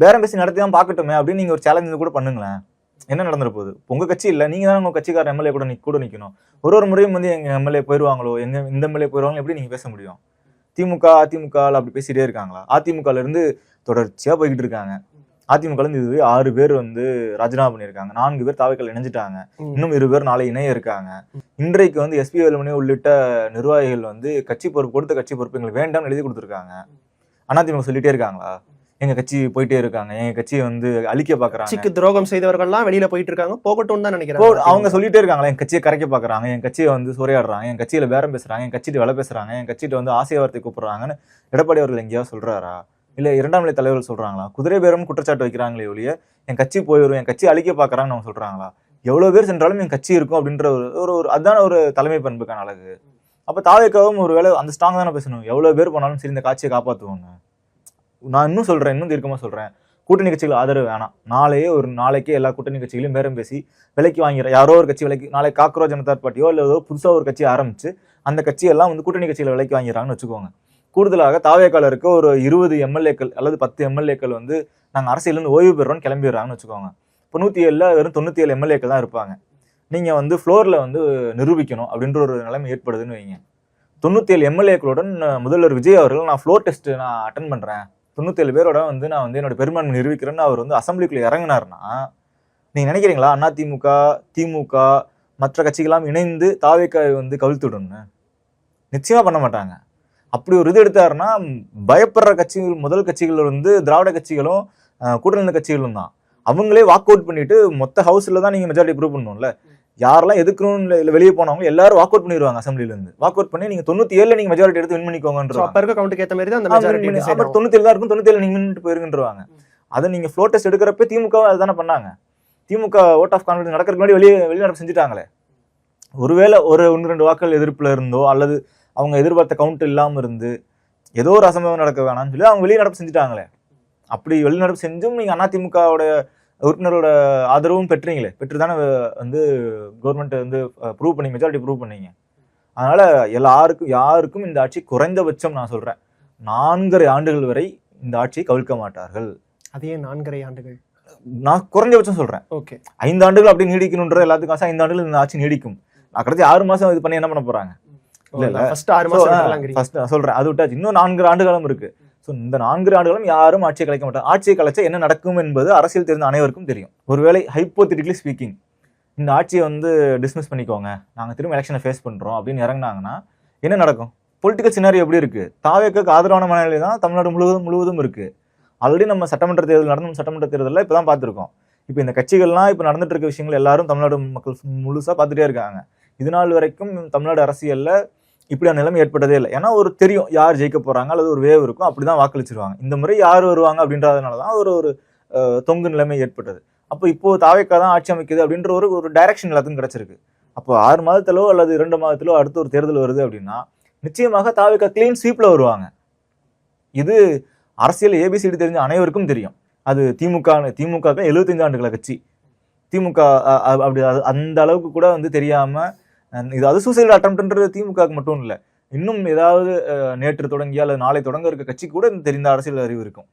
பேரம் பேசி நடத்தி தான் பாக்கட்டுமே அப்படின்னு நீங்க ஒரு சேலஞ்ச் கூட பண்ணுங்களேன். என்ன நடந்துற போகுது? உங்க கட்சி இல்ல, நீங்க தான் உங்க கட்சிக்கார எம்எல்ஏ கூட நிக்கணும். ஒரு முறையும் வந்து எங்க எம்எல்ஏ போயிருவாங்களோ, இந்த எம்எல்ஏ போயிருவாங்களோ எப்படி நீங்க பேச முடியும்? திமுக அதிமுக அப்படி பேசிட்டே இருக்காங்களா? அதிமுகல இருந்து தொடர்ச்சியா போய்கிட்டு இருக்காங்க. அதிமுக இருந்து இது 6 பேர் வந்து ராஜினாமா பண்ணியிருக்காங்க, 4 பேர் தாவேக்கால இணைஞ்சிட்டாங்க, இன்னும் 2 பேர் நாளை இணைய இருக்காங்க. இன்றைக்கு வந்து எஸ்பி வேலுமணி உள்ளிட்ட நிர்வாகிகள் வந்து கட்சி பொறுப்பு எங்களுக்கு வேண்டாம்னு எழுதி கொடுத்துருக்காங்க. அதிமுக சொல்லிட்டே இருக்காங்களா எங்க கட்சி போயிட்டே இருக்காங்க, எங்க கட்சியை வந்து அழிக்க பாக்குறாங்க, கட்சிக்கு துரோகம் செய்தவர்கள்லாம் வெளியில போயிட்டு இருக்காங்க, போகட்டும் தான் நினைக்கிறேன். அவங்க சொல்லிட்டே இருக்காங்களா என் கட்சியை கரைக்க பாக்குறாங்க, என் கட்சியை வந்து சூறையாடுறாங்க, என் கட்சியில பேரம் பேசுறாங்க, என் கட்சிட்டு வேலை பேசுறாங்க, என் கட்சிட்டு வந்து ஆசை வார்த்தை கூப்பிடுறாங்கன்னு எடப்பாடி அவர்கள் எங்கேயாவது சொல்றாரா? இல்ல 2ஆம் நிலை தலைவர்கள் சொல்றாங்களா? குதிரை பேரம் குற்றச்சாட்டு வைக்கிறாங்களே ஒழிய என் கட்சி போயிடும், என் கட்சி அழிக்க பாக்குறாங்கன்னு அவங்க சொல்றாங்களா? எவ்வளவு பேர் சென்றாலும் என் கட்சி இருக்கும் அப்படின்ற ஒரு அதான ஒரு தலைமை பண்புக்கான அழகு. அப்ப தாவேக்காவும் ஒரு வேலை அந்த ஸ்ட்ராங் தானே பேசணும். எவ்வளவு பேர் போனாலும் சரி இந்த காட்சியை காப்பாற்றுவாங்க. நான் இன்னும் சொல்றேன், இன்னும் தீர்க்கமா சொல்றேன், கூட்டணி கட்சிகள் ஆதரவு வேணாம். நாளைக்கே எல்லா கூட்டணி கட்சிகளையும் பேரம் பேசி விலைக்கு வாங்கிற யாரோ ஒரு கட்சி விலைக்கு, நாளை காக்ரோ ஜனதா பார்ட்டியோ இல்லை ஏதோ புதுசா ஒரு கட்சி ஆரம்பிச்சு அந்த கட்சியெல்லாம் வந்து கூட்டணி கட்சிகளை விலைக்கு வாங்கிறாங்கன்னு வச்சுக்கோங்க. கூடுதலாக தாவேக்கால இருக்க ஒரு 20 எம்எல்ஏக்கள் அல்லது 10 எம்எல்ஏக்கள் வந்து நாங்கள் அரசியலிருந்து ஓய்வு பெறோம்னு கிளம்பிடுறாங்கன்னு வச்சுக்கோங்க. இப்போ 107 வெறும் 97 எம்எல்ஏக்கள் தான் இருப்பாங்க. நீங்க வந்து ஃப்ளோர்ல வந்து நிரூபிக்கணும் அப்படின்ற ஒரு நிலைமை ஏற்படுதுன்னு வைங்க. 97 எம்எல்ஏக்களுடன் முதல்வர் விஜய் அவர்கள் நான் ஃப்ளோர் டெஸ்ட் நான் அட்டன் பண்றேன், 97 பேரோட வந்து நான் வந்து என்னோட பெரும்பான்மை நிரூபிக்கிறேன்னு அவர் வந்து அசம்பிளிக்குள்ள இறங்கினார்னா நீங்க நினைக்கிறீங்களா அதிமுக திமுக மற்ற கட்சிகளாம் இணைந்து தாவேக்காவை வந்து கவிழ்த்துடணும்னு? நிச்சயமா பண்ண மாட்டாங்க. அப்படி ஒரு இது எடுத்தாருன்னா பயப்படுற கட்சிகள் முதல் கட்சிகள் வந்து திராவிட கட்சிகளும் கூட்டணி கட்சிகளும் தான். அவங்களே வாக் அவுட் பண்ணிட்டு மொத்த ஹவுஸ்ல தான் நீங்க மெஜாரிட்டி ப்ரூவ் பண்ணணும்ல. யாரெல்லாம் எதுக்கணும்னு இல்லை வெளியே போனவங்க எல்லாரும் வாக் அவுட் பண்ணிடுவாங்க. அசம்பிளில இருந்து வாக் அவுட் பண்ணி நீங்க 97 நீங்க மெஜாரிட்டி எடுத்து வின் பண்ணிக்கோங்கன்ற அப்ப இருக்க கவுண்ட்டுக்கு ஏத்த மாதிரி தான் அந்த மெஜாரிட்டி 97 தான் இருக்கும், 97 நீங்க வின்னிட்டு போயிருங்கன்றவாங்க. அதை நீங்க ஃப்ளோர் டெஸ்ட் எடுக்கிறப்ப திமுக அதுதானே பண்ணாங்க. திமுக ஓட் ஆஃப் கான்ஃபிடன்ஸ் நடக்கிறதுக்கு முன்னாடி வெளிநடப்பு செஞ்சுட்டாங்களே. ஒருவேளை ஒரு 1-2 வாக்கள் எதிர்ப்புல இருந்தோ அல்லது அவங்க எதிர்பார்த்த கவுண்ட் இல்லாம இருந்து ஏதோ ஒரு அசம்பவம் நடக்க வேணாம்னு சொல்லி அவங்க வெளிநடப்பு செஞ்சுட்டாங்களே. அப்படி வெளிநடப்பு செஞ்சும் நீங்க அதிமுகவோட உறுப்பினரோட ஆதரவும் பெற்றுதானே வந்து கவர்மெண்ட் வந்து ப்ரூவ் பண்ணி மெஜாரிட்டி ப்ரூவ் பண்ணீங்க. அதனால யாருக்கும் இந்த ஆட்சி குறைந்தபட்சம் நான் சொல்றேன் 4.5 ஆண்டுகள் வரை இந்த ஆட்சியை கவிழ்க்க மாட்டார்கள். அதே 4.5 ஆண்டுகள் நான் குறைஞ்சபட்சம் சொல்றேன். ஓகே 5 ஆண்டுகள் அப்படி நீடிக்கணும்ன்ற எல்லாத்துக்கும் 5 ஆண்டுகள் இந்த ஆட்சி நீடிக்கும். கடைசி 6 மாசம் இது பண்ணி என்ன பண்ண போறாங்க? இல்ல ஃபர்ஸ்ட் 6 மாசம் ஃபர்ஸ்ட் சொல்றேன், அது விட்டாச்சு. இன்னும் 4 ஆண்டுகளும் இருக்கு. இந்த 4 ஆண்டுகளும் யாரும் ஆட்சியை கலைக்க மாட்டாங்க. ஆட்சியை கலைச்சா என்ன நடக்கும் என்பது அரசியல் தெரிந்த அனைவருக்கும் தெரியும். ஒருவேளை ஹைப்போதெட்டிக்கலி ஸ்பீக்கிங் இந்த ஆட்சியை வந்து டிஸ்மிஸ் பண்ணிக்கோங்க, நாங்க திரும்ப எலெக்ஷனை ஃபேஸ் பண்றோம் அப்படின்னு இறங்கினாங்கன்னா என்ன நடக்கும்? பொலிட்டிக்கல் சினாரியோ எப்படி இருக்கு? தாவேக்காக்கு ஆதரவான மனநிலை தான் தமிழ்நாடு முழுவதும் இருக்கு. ஆல்ரெடி நம்ம சட்டமன்ற தேர்தலில் இப்பதான் பார்த்துருக்கோம். இப்போ இந்த கட்சிகள்லாம் இப்போ நடந்துட்டு இருக்க விஷயங்கள் எல்லாரும் தமிழ்நாடு மக்கள் முழுசா பார்த்துட்டே இருக்காங்க. இது நாள் வரைக்கும் தமிழ்நாடு அரசியல்ல இப்படியான நிலைமை ஏற்பட்டதே இல்லை. ஏன்னா ஒரு தெரியும் யார் ஜெயிக்க போறாங்க அல்லது ஒரு வேவ் இருக்கும், அப்படிதான் வாக்களிச்சிருவாங்க. இந்த முறை யார் வருவாங்க அப்படின்றதுனாலதான் ஒரு தொங்கு நிலைமை ஏற்பட்டது. அப்போ இப்போ தாவேக்கா தான் ஆட்சி அமைக்குது அப்படின்ற ஒரு டைரக்ஷன் எல்லாத்துக்கும் கிடைச்சிருக்கு. அப்போ 6 மாதத்திலோ அல்லது 2 மாதத்திலோ அடுத்த ஒரு தேர்தல் வருது அப்படின்னா நிச்சயமாக தாவேக்கா கிளீன் ஸ்வீப்ல வருவாங்க. இது அரசியல் ஏபிசிடி தெரிஞ்ச அனைவருக்கும் தெரியும். அது திமுக 75 ஆண்டுகள கட்சி. திமுக அப்படி அந்த அளவுக்கு கூட வந்து தெரியாம இது அது சூசைட் அட்டம்ப்ட்ன்றது திமுகவுக்கு மட்டும் இல்லை, இன்னும் ஏதாவது நேற்று தொடங்கியா அல்லது நாளை தொடங்க இருக்க கட்சி கூட தெரிந்த அரசியல் அறிவு இருக்கும்.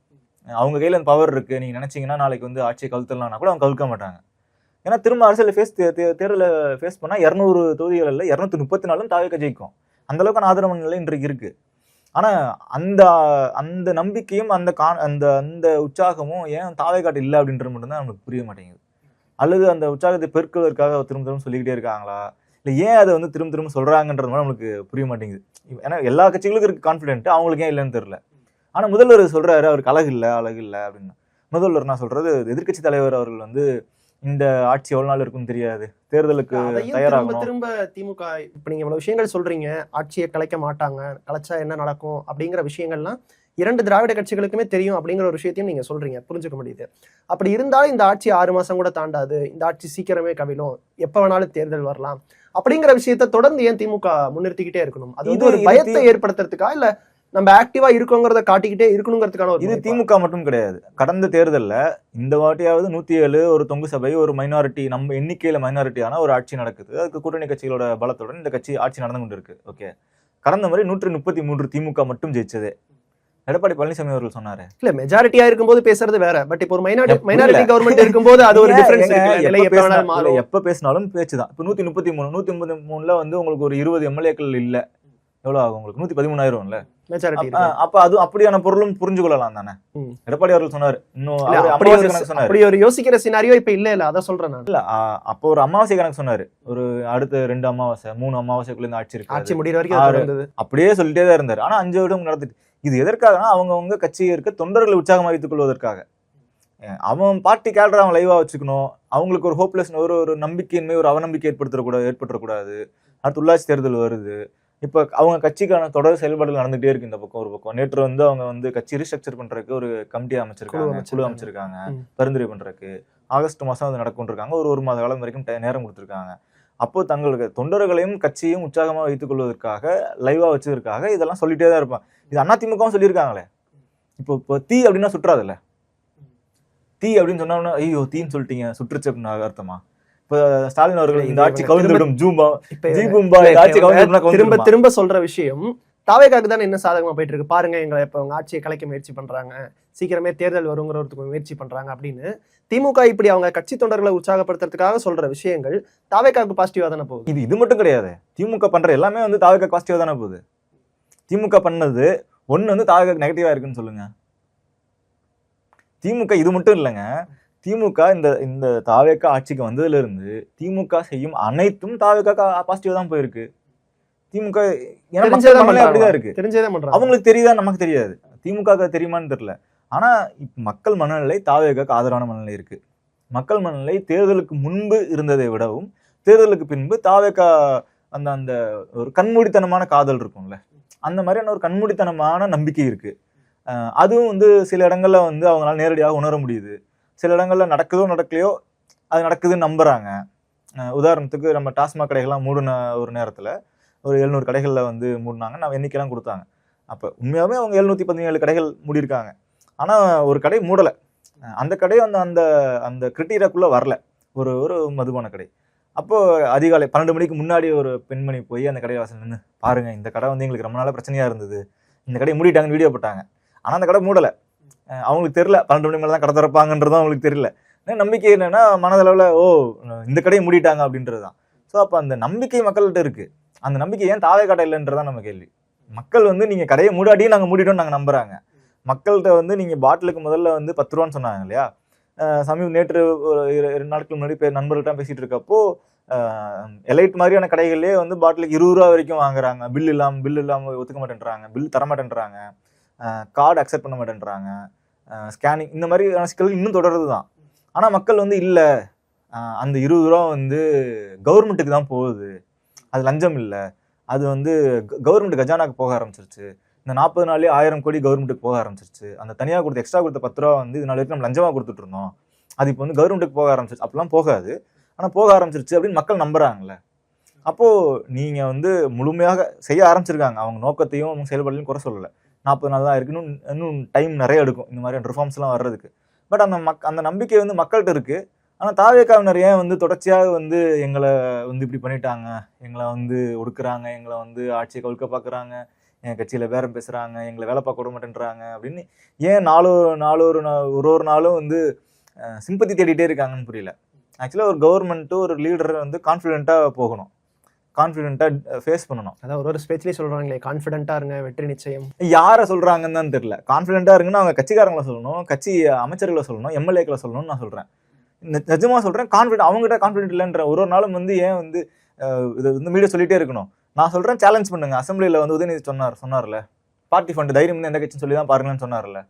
அவங்க கையில அந்த பவர் இருக்கு, நீங்க நினைச்சீங்கன்னா நாளைக்கு வந்து ஆட்சியை கவுத்தலாம்னா கூட அவங்க கவுக்க மாட்டாங்க. ஏன்னா திரும்ப அரசியல் தேர்தலை ஃபேஸ் பண்ணா 200 தொகுதிகள் இல்லை 234 தாவேக்கா ஜெயிக்கும். அந்த அளவுக்கான ஆதரவு நிலை இன்றைக்கு இருக்கு. ஆனா அந்த நம்பிக்கையும் அந்த உற்சாகமும் ஏன் தாவேக்காட்டு இல்லை அப்படின்றது மட்டும்தான் நமக்கு புரிய மாட்டேங்குது. அல்லது அந்த உற்சாகத்தை பெருக்குவதற்காக திரும்ப சொல்லிக்கிட்டே இருக்காங்களா, இல்லை ஏன் அதை வந்து திரும்ப சொல்றாங்கன்றது மாதிரி நம்மளுக்கு புரிய மாட்டேங்குது. ஏன்னா எல்லா கட்சிகளுக்கும் இருக்கு கான்ஃபிடென்ட், அவங்களுக்கு ஏன் இல்லைன்னு தெரியல. ஆனா முதல்வர் சொல்றாரு அவருக்கு அழகு இல்லை அப்படின்னு. முதல்வர் நான் சொல்றது, எதிர்கட்சி தலைவர் அவர்கள் வந்து இந்த ஆட்சி எவ்வளவு நாள் இருக்குன்னு தெரியாது, தேர்தலுக்கு தயாராகணும். திரும்ப திமுக இப்ப நீங்க இவ்வளவு விஷயங்கள் சொல்றீங்க, ஆட்சியை கலைக்க மாட்டாங்க, கலைச்சா என்ன நடக்கும் அப்படிங்கிற விஷயங்கள்லாம் 2 திராவிட கட்சிகளுக்குமே தெரியும் அப்படிங்கிற ஒரு விஷயத்தையும் நீங்க சொல்றீங்க, புரிஞ்சுக்க முடியுது. அப்படி இருந்தாலும் இந்த ஆட்சி 6 மாசம் கூட தாண்டாது, இந்த ஆட்சி சீக்கிரமே கவிழும், எப்ப வேணாலும் தேர்தல் வரலாம் அப்படிங்கிற விஷயத்த தொடர்ந்து ஏன் திமுக முன்னிறுத்திக்கிட்டே இருக்கணும்? அது வந்து ஒரு பயத்தை ஏற்படுத்துறதுக்கா, இல்ல நம்ம ஆக்டிவா இருக்கோங்கிறத காட்டிக்கிட்டே இருக்கணுங்கிறதுக்கான ஒரு? இது திமுக மட்டும் கிடையாது. கடந்த தேர்தல்ல இந்த வாட்டியாவது 107 ஒரு தொங்கு சபை, ஒரு மைனாரிட்டி, நம்ம எண்ணிக்கையில மைனாரிட்டியான ஒரு ஆட்சி நடக்குது. அதுக்கு கூட்டணி கட்சிகளோட பலத்துடன் இந்த கட்சி ஆட்சி நடந்து கொண்டு இருக்கு. ஓகே, கடந்த முறை 133 திமுக மட்டும் ஜெயிச்சது. எடப்பாடி பழனிசாமி அவர்கள் சொன்னாரு, இல்ல மெஜாரிட்டியா இருக்கும்போது பேசுறது வேற, பட் இப்போ ஒரு மைனாரிட்டி கவர்மெண்ட் இருக்கும்போது அது ஒரு டிஃபரன்ஸ் இருக்கு. எப்ப பேசினாலும் பேச்சுதான். இப்ப 133ல வந்து உங்களுக்கு ஒரு 20 எம்எல்ஏக்கள் இல்ல, எவ்வளவு ஆகும் உங்களுக்கு? 113,000 இல்ல மெஜாரிட்டி. அப்ப அது அப்படியான பொருளும் புரிஞ்சு கொள்ளலாம் தானே. எடப்பாடி அவர்கள் சொன்னாரு, இன்னும் அப்படி ஒரு யோசிக்கிற சினாரியோ இப்ப இல்ல அத சொல்றேன் நான். இல்ல அப்ப ஒரு அமாவாசை கணக்கு சொன்னாரு, ஒரு அடுத்த 2 அமாவாசை 3 அமாவாசைக்குள்ள இந்த ஆட்சி இருக்கு, ஆட்சி முடிகிற வரைக்கும் அப்படியே சொல்லிட்டே தான் இருந்தாரு. ஆனா 5 வருடம் நடந்துட்டு. இது எதற்காகனா அவங்கவுங்க கட்சியை இருக்க தொண்டர்களை உற்சாகமாக வைத்துக் கொள்வதற்காக. அவன் பார்ட்டி கேலரை அவன் லைவா வச்சுக்கணும், அவங்களுக்கு ஒரு ஹோப்லெஸ் ஒரு நம்பிக்கையின்மை, ஒரு அவநம்பிக்கை ஏற்பட்டுறக்கூடாது. அடுத்து உள்ளாட்சி தேர்தல் வருது. இப்ப அவங்க கட்சிக்கான தொடர் செயல்பாடுகள் நடந்துகிட்டே இருக்கு. இந்த பக்கம் ஒரு பக்கம் நேற்று வந்து அவங்க வந்து கட்சி ரீஸ்ட்ரக்சர் பண்றதுக்கு ஒரு கமிட்டி அமைச்சிருக்காங்க, குழு அமைச்சிருக்காங்க, பரிந்துரை பண்றதுக்கு. ஆகஸ்ட் மாசம் அது நடக்கும் இருக்காங்க. ஒரு மாத காலம் வரைக்கும் நேரம் கொடுத்துருக்காங்க. அப்போ தங்களுக்கு தொண்டர்களையும் கட்சியும் உற்சாகமா வைத்துக் கொள்வதற்காக, லைவா வச்சதற்காக இதெல்லாம் சொல்லிட்டே தான் இருப்பான். இது அதிமுகவும் சொல்லியிருக்காங்களே. இப்போ தீ அப்படின்னா சுற்றாதுல்ல, தீ அப்படின்னு சொன்னா ஐயோ தீன்னு சொல்லிட்டீங்க சுற்றுச்சு அப்படின்னு அர்த்தமா? இப்ப ஸ்டாலின் அவர்கள் இந்த ஆட்சி கவிழ்ந்துவிடும் திரும்ப சொல்ற விஷயம் தாவேக்காக்கு தானே என்ன சாதகமா போயிட்டு இருக்கு பாருங்க, எங்களை இப்ப அவங்க ஆட்சியை கலைக்க முயற்சி பண்றாங்க, சீக்கிரமே தேர்தல் வருங்கிறதுக்கு முயற்சி பண்றாங்க அப்படின்னு திமுக இப்படி அவங்க கட்சி தொண்டர்களை உற்சாகப்படுத்துறதுக்காக சொல்ற விஷயங்கள் தாவேக்காக்கு பாசிட்டிவா தானே போகுது. இது மட்டும் கிடையாது, திமுக பண்ற எல்லாமே வந்து தாவேக்கா பாசிட்டிவா தானே போகுது. திமுக பண்ணது ஒண்ணு வந்து தாவேக்காக்கு நெகட்டிவா இருக்குன்னு சொல்லுங்க. திமுக இது மட்டும் இல்லைங்க, திமுக இந்த தாவேக்கா ஆட்சிக்கு வந்ததுல இருந்து திமுக செய்யும் அனைத்தும் தாவேக்கா பாசிட்டிவா தான் போயிருக்கு. திமுக அப்படிதான் இருக்கு, அவங்களுக்கு தெரியுதா நமக்கு தெரியாது, திமுக தெரியுமான்னு தெரியல. ஆனா மக்கள் மனநிலை தாவேக்காக்கு ஆதரவான மனநிலை இருக்கு. மக்கள் மனநிலை தேர்தலுக்கு முன்பு இருந்ததை விடவும் தேர்தலுக்கு பின்பு தாவேக்கா அந்த ஒரு கண்மூடித்தனமான காதல் இருக்கும்ல, அந்த மாதிரியான ஒரு கண்மூடித்தனமான நம்பிக்கை இருக்கு. அதுவும் வந்து சில இடங்கள்ல வந்து அவங்களால நேரடியாக உணர முடியுது. சில இடங்கள்ல நடக்கலையோ அது நடக்குதுன்னு நம்புறாங்க. உதாரணத்துக்கு நம்ம டாஸ்மாக் கடைகள்லாம் மூடின ஒரு நேரத்துல ஒரு 700 கடைகள்ல வந்து மூடினாங்க, நான் எண்ணிக்கைலாம் கொடுத்தாங்க. அப்ப உண்மையாவே அவங்க 717 கடைகள் மூடியிருக்காங்க. ஆனா ஒரு கடை மூடலை, அந்த கடை அந்த அந்த கிரிட்டீரியாக்குள்ள வரல, ஒரு மதுபான கடை. அப்போ அதிகாலை 12 மணிக்கு முன்னாடி ஒரு பெண்மணி போய் அந்த கடை வாசல் நின்று, பாருங்க இந்த கடை வந்து எங்களுக்கு ரொம்ப நாளா பிரச்சனையா இருந்தது, இந்த கடையை மூடிட்டாங்கன்னு வீடியோ போட்டாங்க. ஆனா அந்த கடை மூடலை, அவங்களுக்கு தெரியல 12 மணி மேலே தான் கடை திறப்பாங்கன்றதும் அவங்களுக்கு தெரியல. நம்பிக்கை என்னன்னா மனதளவுல இந்த கடையை மூடிட்டாங்க அப்படின்றதுதான். ஸோ அப்போ அந்த நம்பிக்கை மக்கள்கிட்ட இருக்கு. அந்த நம்பிக்கை ஏன் தாவேக்கா இல்லைன்றதான் நம்ம கேள்வி. மக்கள் வந்து நீங்க கடையை மூடாட்டியும் நாங்க மூடிட்டோம் நாங்க நம்புறாங்க. மக்கள்கிட்ட வந்து நீங்க பாட்டிலுக்கு முதல்ல வந்து 10 ரூபான்னு சொன்னாங்க இல்லையா, நேற்று 2 நாட்கள் முன்னாடி நண்பர்கள்ட்ட பேசிட்டு இருக்கப்போ எலைட் மாதிரியான கடைகள்லேயே வந்து பாட்டிலுக்கு 20 ரூபா வரைக்கும் வாங்குறாங்க. பில் இல்லாம ஒத்துக்க மாட்டேன்றாங்க, பில் தர மாட்டேன்றாங்க, கார்டு அக்செப்ட் பண்ண மாட்டேன்றாங்க, ஸ்கேனிங், இந்த மாதிரி சிக்கல் இன்னும் தொடருது தான். ஆனா மக்கள் வந்து இல்ல, அந்த 20 ரூபா வந்து கவர்மெண்ட்டுக்கு தான் போகுது, அது லஞ்சம் இல்லை, அது வந்து கவர்மெண்ட் கஜானாக்கு போக ஆரம்பிச்சிருச்சு. இந்த 40 நாள்லயே 1000 கோடி கவர்மெண்ட்டுக்கு போக ஆரம்பிச்சிருச்சு. அந்த தனியாக கொடுத்த எக்ஸ்ட்ரா கொடுத்த 10 ரூபா வந்து இது நாள் வரைக்கும் நம்ம லஞ்சமாக கொடுத்துட்டு இருந்தோம். அது இப்போ வந்து கவர்மெண்ட்டுக்கு போக ஆரம்பிச்சிருச்சு. அப்படிலாம் போகாது, ஆனால் போக ஆரம்பிச்சிருச்சு அப்படின்னு மக்கள் நம்புறாங்கல்ல. அப்போ நீங்க வந்து முழுமையாக செய்ய ஆரம்பிச்சிருக்காங்க. அவங்க நோக்கத்தையும் அவங்க செயல்பாடுலையும் குறை சொல்லலை. 40 நாள் தான் இருக்கு, இன்னும் டைம் நிறைய எடுக்கும் இந்த மாதிரியான ரிஃபார்ம்ஸ் எல்லாம் வர்றதுக்கு. பட் அந்த நம்பிக்கை வந்து மக்கள்கிட்ட இருக்கு. ஆனால் தாவேக்காவினர் ஏன் வந்து தொடர்ச்சியாக வந்து எங்களை வந்து இப்படி பண்ணிட்டாங்க, எங்களை வந்து ஒடுக்குறாங்க, எங்களை வந்து ஆட்சியை கவிழ்க்க பார்க்குறாங்க, என் கட்சியில் பேரம் பேசுகிறாங்க, எங்களை வேலை பார்க்க விட மாட்டேன்றாங்க அப்படின்னு ஏன் ஒரு நாளும் வந்து சிம்பத்தி தேடிட்டே இருக்காங்கன்னு புரியல. ஆக்சுவலாக ஒரு கவர்மெண்ட்டு ஒரு லீடர் வந்து கான்ஃபிடென்ட்டாக போகணும், கான்ஃபிடென்ட்டாக ஃபேஸ் பண்ணணும். அதான் ஒரு ஸ்பீச்லேயே சொல்கிறாங்களே, கான்ஃபிடென்ட்டாக இருங்க, வெற்றி நிச்சயம். யாரை சொல்கிறாங்கன்னு தான் தெரியல. கான்ஃபிடென்ட்டாக இருங்கன்னு அவங்க கட்சிக்காரங்களை சொல்லணும், கட்சி அமைச்சர்களை சொல்லணும், எம்எல்ஏக்களை சொல்லணும்னு நான் சொல்கிறேன். நிஜமாக சொல்கிறேன். கான்ஃபிடென்ட் அவங்ககிட்ட கான்ஃபிடென்ட் இல்லைன்ற ஒரு நாளும் வந்து ஏன் வந்து இதை வந்து மீடியா சொல்லிட்டே இருக்கணும். நான் சொல்கிறேன், சேலஞ்ச் பண்ணுங்க. அசம்பிளியில் வந்து உதயநிதி சொன்னார்ல, பார்ட்டி ஃபண்டு தைரியம் எந்த கட்சின்னு சொல்லி தான் பாருங்கன்னு சொன்னார்ல.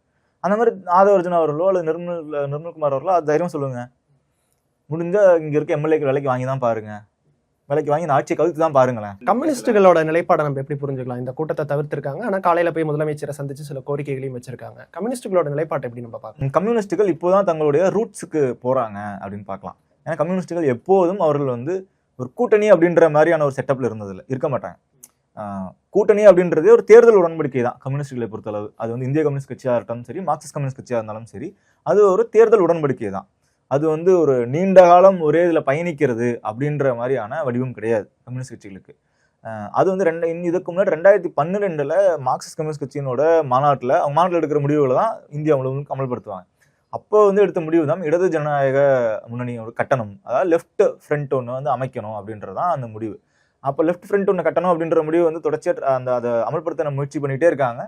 அந்த மாதிரி ஆதவர்ஜுன் அவர்களோ அல்லது நிர்மல்குமார் அவர்களோ அது தைரியம் சொல்லுங்க. முடிஞ்சால் இங்கே இருக்க எம்எல்ஏக்கு விலைக்கு வாங்கி தான் பாருங்க, விலைக்கு வாங்கி இந்த ஆட்சியை கவிழ்த்து தான் பாருங்களேன். கம்யூனிஸ்டுகளோட நிலைப்பாடை நம்ம எப்படி புரிஞ்சுக்கலாம்? இந்த கூட்டத்தை தவிர்த்திருக்காங்க, ஆனால் காலையில் போய் முதலமைச்சரை சந்திச்சு சில கோரிக்கைகளையும் வச்சிருக்காங்க. கம்யூனிஸ்டுகளோட நிலைப்பாட்டை எப்படி நம்ம பார்க்கலாம்? கம்யூனிஸ்டுகள் இப்போதான் தங்களுடைய ரூட்ஸுக்கு போறாங்க அப்படின்னு பார்க்கலாம். ஏன்னா கம்யூனிஸ்டுகள் எப்போதும் அவர்கள் வந்து ஒரு கூட்டணி அப்படின்ற மாதிரியான ஒரு செட்டப்ல இருக்க மாட்டாங்க. கூட்டணி அப்படின்றதே ஒரு தேர்தல் உடன்படிக்கை தான் கம்யூனிஸ்டுகளை பொறுத்தளவு. அது வந்து இந்திய கம்யூனிஸ்ட் கட்சியாக இருக்கட்டும் சரி, மார்க்சிஸ்ட் கம்யூனிஸ்ட் கட்சியாக இருந்தாலும் சரி, அது ஒரு தேர்தல் உடன்படிக்கை தான். அது வந்து ஒரு நீண்ட காலம் ஒரே இதில் பயணிக்கிறது அப்படின்ற மாதிரியான வடிவம் கிடையாது கம்யூனிஸ்ட் கட்சிகளுக்கு. அது வந்து இதுக்கு முன்னாடி 2012 மார்க்சிஸ்ட் கம்யூனிஸ்ட் கட்சியினோட மாநாட்டில் அவங்க மாநாட்டில் எடுக்கிற முடிவுகளை தான் இந்தியா முழுவதும் அமல்படுத்துவாங்க. அப்போ வந்து எடுத்த முடிவு தான் இடது ஜனநாயக முன்னணியோட கட்டணம், அதாவது லெஃப்ட் ஃப்ரண்ட் ஒன்று வந்து அமைக்கணும் அப்படின்றது தான் அந்த முடிவு. அப்போ லெஃப்ட் ஃப்ரண்ட் ஒன்று கட்டணும் அப்படின்ற முடிவு வந்து தொடர்ச்சியாக அதை அமல்படுத்த முயற்சி பண்ணிகிட்டே இருக்காங்க.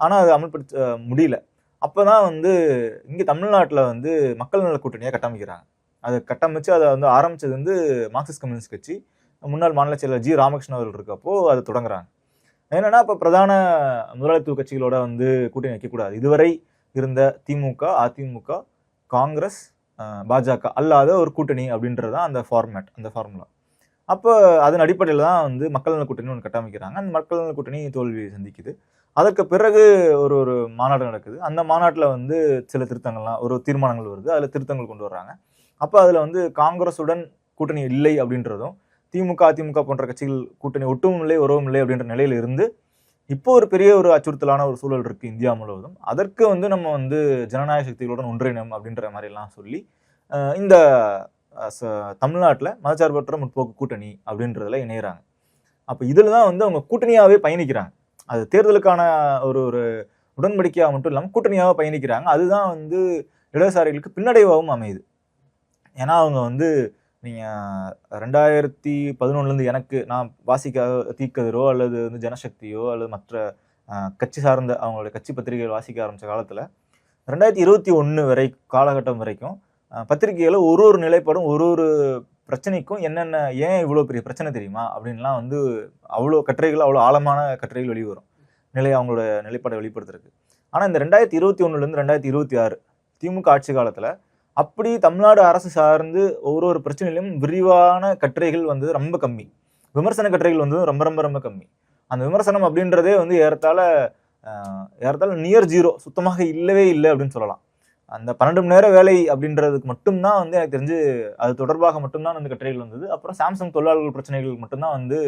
ஆனால் அது அமல்படுத்த முடியல. அப்போ தான் வந்து இங்கே தமிழ்நாட்டில் வந்து மக்கள் நல கூட்டணியாக கட்டமைக்கிறாங்க. அதை கட்டமைச்சு அதை வந்து ஆரம்பித்தது வந்து மார்க்சிஸ்ட் கம்யூனிஸ்ட் கட்சி, முன்னாள் மாநில செயலர் ஜி ராமகிருஷ்ணன் அவர்கள் இருக்கப்போ அதை தொடங்குறாங்க. என்னன்னா, இப்போ பிரதான முதலாளித்துவ கட்சிகளோட வந்து கூட்டணி வைக்கக்கூடாது. இதுவரை இருந்த திமுக, அதிமுக, காங்கிரஸ், பாஜக அல்லாத ஒரு கூட்டணி அப்படின்றது தான் அந்த ஃபார்முலா. அப்போ அதன் அடிப்படையில் தான் வந்து மக்கள் நல கூட்டணி ஒன்று கட்டமைக்கிறாங்க. அந்த மக்கள் நல கூட்டணி தோல்வி சந்திக்குது. அதற்கு பிறகு ஒரு மாநாடு நடக்குது. அந்த மாநாட்டில் வந்து சில திருத்தங்கள்லாம், ஒரு தீர்மானங்கள் வருது, அதில் திருத்தங்கள் கொண்டு வர்றாங்க. அப்போ அதில் வந்து காங்கிரஸுடன் கூட்டணி இல்லை அப்படின்றதும், திமுக, அதிமுக போன்ற கட்சிகள் கூட்டணி ஒட்டும் இல்லை, உறவும் இல்லை அப்படின்ற நிலையில இருந்து இப்போ ஒரு பெரிய ஒரு அச்சுறுத்தலான ஒரு சூழல் இருக்கு இந்தியா முழுவதும். அதற்கு வந்து நம்ம வந்து ஜனநாயக சக்திகளுடன் ஒன்றிணைம் அப்படின்ற மாதிரி எல்லாம் சொல்லி இந்த தமிழ்நாட்டில் மதச்சார்பற்ற முற்போக்கு கூட்டணி அப்படின்றதுல இணைகிறாங்க. அப்போ இதில் தான் வந்து அவங்க கூட்டணியாகவே பயணிக்கிறாங்க. அது தேர்தலுக்கான ஒரு உடன்படிக்கையாக மட்டும் இல்லாமல் கூட்டணியாக பயணிக்கிறாங்க. அதுதான் வந்து இடதுசாரிகளுக்கு பின்னடைவாகவும் அமையுது. ஏன்னா அவங்க வந்து நீங்கள் 2011 எனக்கு நான் வாசிக்க தீக்கதிரோ அல்லது வந்து ஜனசக்தியோ அல்லது மற்ற கட்சி சார்ந்த அவங்களுடைய கட்சி பத்திரிகைகள் வாசிக்க ஆரம்பித்த காலத்தில் 2021 வரை காலகட்டம் வரைக்கும் பத்திரிகைகளை ஒரு நிலைப்பாடும் ஒரு பிரச்சனைக்கும் என்னென்ன, ஏன் இவ்வளோ பெரிய பிரச்சனை தெரியுமா அப்படின்லாம் வந்து அவ்வளோ கட்டுரைகள், அவ்வளோ ஆழமான கட்டுரைகள் வெளிவரும் அவங்களோட நிலைப்பாடை வெளிப்படுத்துறதுக்கு. ஆனால் இந்த 2021 2026 திமுக ஆட்சி காலத்தில் அப்படி தமிழ்நாடு அரசு சார்ந்து ஒரு பிரச்சனையிலும் விரிவான கட்டுரைகள் வந்து ரொம்ப கம்மி, விமர்சன கட்டுரைகள் வந்து ரொம்ப ரொம்ப ரொம்ப கம்மி. அந்த விமர்சனம் அப்படின்றதே வந்து ஏறத்தாழ நியர் ஜீரோ, சுத்தமாக இல்லவே இல்லை அப்படின்னு சொல்லலாம். அந்த 12 மணி நேர வேலை அப்படின்றதுக்கு மட்டும்தான் வந்து எனக்கு தெரிஞ்சு அது தொடர்பாக மட்டும்தான் வந்து கட்டுரைகள் வந்தது. அப்புறம் சாம்சங் தொழிலாளர்கள் பிரச்சனைகள் மட்டும்தான் வந்து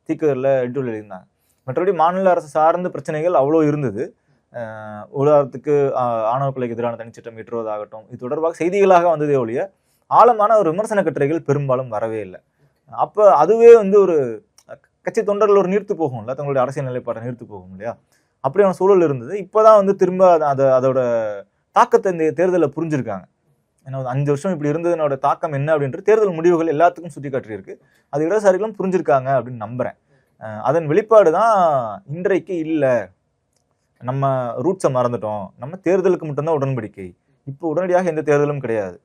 தீக்கதிரில் எடிட்டோரியல் எழுதியிருந்தாங்க. மற்றபடி மாநில அரசு சார்ந்த பிரச்சனைகள் அவ்வளோ இருந்தது. உதாரணத்துக்கு ஆணவ கொலைக்கு எதிரான தனிச்சட்டம் ஏற்றுவதாகட்டும், இது தொடர்பாக செய்திகளாக வந்ததே ஒழிய ஆழமான ஒரு விமர்சன கட்டுரைகள் பெரும்பாலும் வரவே இல்லை. அப்போ அதுவே வந்து ஒரு கட்சி தொண்டர்கள் ஒரு நீர்த்து போகும்ல, தங்களுடைய அரசியல் நிலைப்பாட்டை நீர்த்து போகும் இல்லையா, அப்படியான சூழல் இருந்தது. இப்போதான் வந்து திரும்ப அதோட தாக்கத்தை இந்த தேர்தலில் புரிஞ்சிருக்காங்க. ஏன்னா 5 வருஷம் இப்படி இருந்ததுனோட தாக்கம் என்ன அப்படின்றது தேர்தல் முடிவுகள் எல்லாத்துக்கும் சுட்டி காட்டியிருக்கு. அது இடதுசாரிகளும் புரிஞ்சிருக்காங்க அப்படின்னு நம்புறேன். அதன் வெளிப்பாடு தான் இன்றைக்கு இல்லை, நம்ம ரூட்ஸை மறந்துட்டோம், நம்ம தேர்தலுக்கு மட்டும்தான் உடன்படிக்கை, இப்போ உடனடியாக எந்த தேர்தலும் கிடையாது.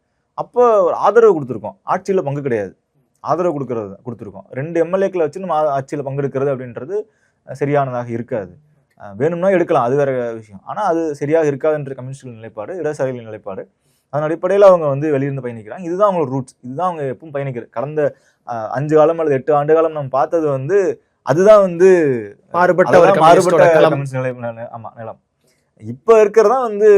அப்போ ஆதரவு கொடுத்துருக்கோம், ஆட்சியில் பங்கு கிடையாது, ஆதரவு கொடுத்துருக்கோம். 2 எம்எல்ஏக்களை வச்சு நம்ம ஆட்சியில் பங்கெடுக்கிறது அப்படின்றது சரியானதாக இருக்காது. வேணும்னா எடுக்கலாம், அது வேற விஷயம். ஆனால் அது சரியாக இருக்காதுன்ற கம்யூனிஸ்டுகள் நிலைப்பாடு, இடதுசாரிகளின் நிலைப்பாடு. அதன் அடிப்படையில் அவங்க வந்து வெளியிருந்து பயணிக்கிறாங்க. இதுதான் அவங்களோட ரூட்ஸ், இதுதான் அவங்க எப்பவும் பயணிக்கிறது. கடந்த 5 காலம் அல்லது 8 ஆண்டு காலம் நம்ம பார்த்தது வந்து அதுதான் வந்து மாறுபட்ட ஒரு மாறுபட்ட கம்யூனிஸ்டோட களம். கம்யூனிஸ்ட் நிலம். இப்ப இருக்கிறதா வந்து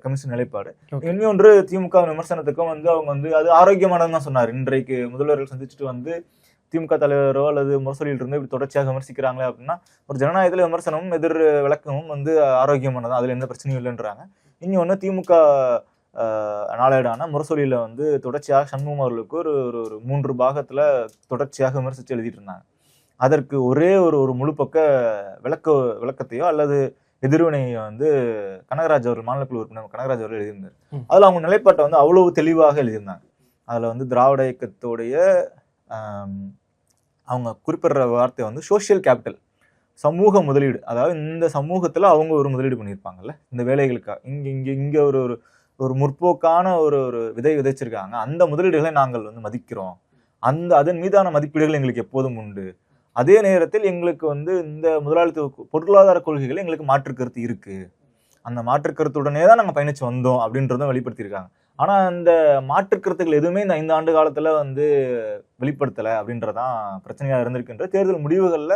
கம்யூனிஸ்ட் நிலைப்பாடு. Okay. இன்னொன்று திமுக விமர்சனத்துக்கும் வந்து அவங்க வந்து அது ஆரோக்கியமானதுன்னு தான் சொன்னார். இன்றைக்கு முதல்வர்கள் சந்திச்சுட்டு வந்து திமுக தலைவரோ அல்லது முரசொலியில் இருந்து இப்படி தொடர்ச்சியாக விமர்சிக்கிறாங்களே அப்படின்னா ஒரு ஜனநாயகத்துல விமர்சனமும் எதிர் விளக்கமும் வந்து ஆரோக்கியமானது, அதுல எந்த பிரச்சனையும் இல்லைன்றாங்க. இன்னொன்னு திமுக நாளேடான முரசொலியில வந்து தொடர்ச்சியாக சண்முகம் அவர்களுக்கு ஒரு ஒரு 3 பாகத்துல தொடர்ச்சியாக விமர்சித்து எழுதிட்டு இருந்தாங்க. அதற்கு ஒரே ஒரு முழு பக்க விளக்கத்தையோ அல்லது எதிர்வினையை வந்து கனகராஜ் அவர்கள், மாநிலக்குழு உறுப்பினர் கனகராஜ் அவர்கள் எழுதியிருந்தார். அதுல அவங்க நிலைப்பாட்டை வந்து அவ்வளவு தெளிவாக எழுதியிருந்தாங்க. அதுல வந்து திராவிட இயக்கத்துடைய அவங்க குறிப்பிடுற வார்த்தை வந்து சோசியல் கேபிட்டல், சமூக முதலீடு. அதாவது இந்த சமூகத்துல அவங்க ஒரு முதலீடு பண்ணியிருப்பாங்கல்ல இந்த வேலைகளுக்காக. இங்க ஒரு ஒரு முற்போக்கான ஒரு விதை விதைச்சிருக்காங்க. அந்த முதலீடுகளை நாங்கள் வந்து மதிக்கிறோம். அதன் மீதான மதிப்பீடுகள் எங்களுக்கு எப்போதும் உண்டு. அதே நேரத்தில் எங்களுக்கு வந்து இந்த முதலாளித்துவ பொருளாதார கொள்கைகள் எங்களுக்கு மாற்று கருத்து இருக்கு. அந்த மாற்று கருத்துடனே தான் நாங்கள் பயணிச்சு வந்தோம் அப்படின்றதும் வெளிப்படுத்தியிருக்காங்க. ஆனா அந்த மாற்று கருத்துக்கள் எதுவுமே இந்த 5 ஆண்டு காலத்துல வந்து வெளிப்படுத்தலை அப்படின்றதான் பிரச்சனையா இருந்திருக்கின்ற தேர்தல் முடிவுகள்ல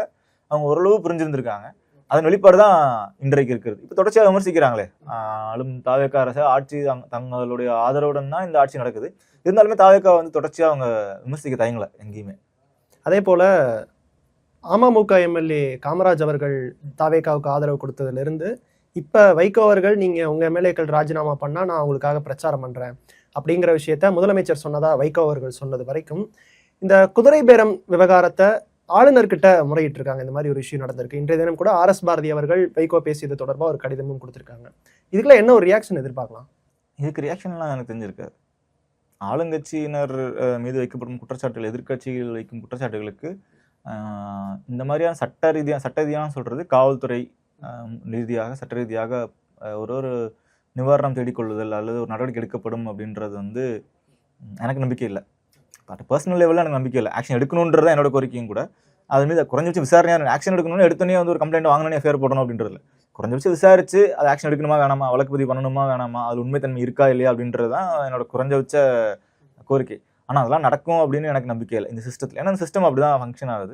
அவங்க ஓரளவு புரிஞ்சிருந்திருக்காங்க. அதன் வெளிப்பாடு தான் இன்றைக்கு இருக்கிறது. இப்ப தொடர்ச்சியாக விமர்சிக்கிறாங்களே, ஆளும் தாவேக்கா அரசு ஆட்சி தங்களுடைய ஆதரவுடன் தான் இந்த ஆட்சி நடக்குது. இருந்தாலுமே தாவேக்கா வந்து தொடர்ச்சியா அவங்க விமர்சிக்க தயங்கல எங்கேயுமே. அதே போல அமமுக எம்எல்ஏ காமராஜ் அவர்கள் தாவேக்காவுக்கு ஆதரவு கொடுத்ததுலேருந்து இப்போ வைகோ அவர்கள் நீங்கள் உங்கள் எம்எல்ஏக்கள் ராஜினாமா பண்ணால் நான் அவங்களுக்காக பிரச்சாரம் பண்ணுறேன் அப்படிங்கிற விஷயத்த முதலமைச்சர் சொன்னதா வைகோ அவர்கள் சொன்னது வரைக்கும் இந்த குதிரை பேரம் விவகாரத்தை ஆளுநர்கிட்ட முறையிட்டு இருக்காங்க. இந்த மாதிரி ஒரு விஷயம் நடந்திருக்கு. இன்றைய தினம் கூட RS பாரதி அவர்கள் வைகோ பேசியது தொடர்பாக ஒரு கடிதமும் கொடுத்துருக்காங்க. இதுக்குள்ள என்ன ஒரு ரியாக்ஷன் எதிர்பார்க்கலாம்? இதுக்கு ரியாக்ஷன்லாம் எனக்கு தெரிஞ்சிருக்காது. ஆளுங்கட்சியினர் மீது வைக்கப்படும் குற்றச்சாட்டுகள், எதிர்கட்சிகள் வைக்கும் குற்றச்சாட்டுகளுக்கு இந்த மாதிரியான சட்ட ரீதியான சொல்றது காவல்துறை ரீதியாக சட்ட ரீதியாக ஒரு நிவாரணம் தேடிக்கொள்ளுதல் அல்லது ஒரு நடவடிக்கை எடுக்கப்படும் அப்படின்றது வந்து எனக்கு நம்பிக்கை இல்லை. பட் பர்சனல் லெவலில் எனக்கு நம்பிக்கை இல்லை. ஆக்ஷன் எடுக்கணுன்றது என்னோட கோரிக்கையும் கூட. அது மீது குறைஞ்சபட்சம் விசாரணையாக ஆக்ஷன் எடுக்கணும்னு எடுத்தோன்னே வந்து ஒரு கம்ப்ளைண்ட் வாங்கணும்னே எஃப்ஐஆர் போடணும் அப்படின்றதுல குறைஞ்சபட்சம் விசாரிச்சு அது ஆக்ஷன் எடுக்கணுமா வேணாமா, வழக்கு பதிவு பண்ணணுமா வேணாமா, அது உண்மைத்தன்மை இருக்கா இல்லையா அப்படின்றது தான் என்னோட குறைஞ்சபட்ச கோரிக்கை. ஆனால் அதெல்லாம் நடக்கும் அப்படின்னு எனக்கு நம்பிக்கை இல்லை இந்த சிஸ்டத்தில். ஏன்னா இந்த சிஸ்டம் அப்படி தான் ஃபங்க்ஷன் ஆகுது.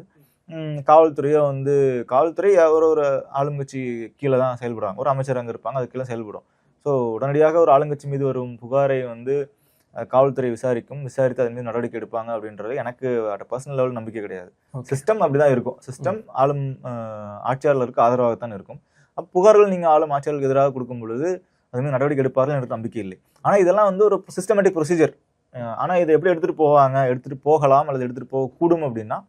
காவல்துறையோ வந்து காவல்துறை ஒரு ஆளுங்கட்சி கீழே தான் செயல்படுவாங்க. ஒரு அமைச்சர் அங்கே இருப்பாங்க, அது கீழே செயல்படும். ஸோ உடனடியாக ஒரு ஆளுங்கட்சி மீது வரும் புகாரை வந்து காவல்துறை விசாரித்து அதன் மீது நடவடிக்கை எடுப்பாங்க அப்படின்றது எனக்கு பர்சனல் லெவல் நம்பிக்கை கிடையாது. சிஸ்டம் அப்படிதான் இருக்கும். சிஸ்டம் ஆளும் ஆட்சியாளருக்கு ஆதரவாகத்தான் இருக்கும். புகார்கள் நீங்கள் ஆளும் ஆட்சியாளருக்கு எதிராக கொடுக்கும் பொழுது அதுமாதிரி நடவடிக்கை எடுப்பார்கள் எனக்கு நம்பிக்கை இல்லை. ஆனால் இதெல்லாம் வந்து ஒரு சிஸ்டமேட்டிக் ப்ரொசீஜர். ஆனால் இதை எப்படி எடுத்துகிட்டு போகலாம் அல்லது எடுத்துகிட்டு போகக்கூடும் அப்படின்னா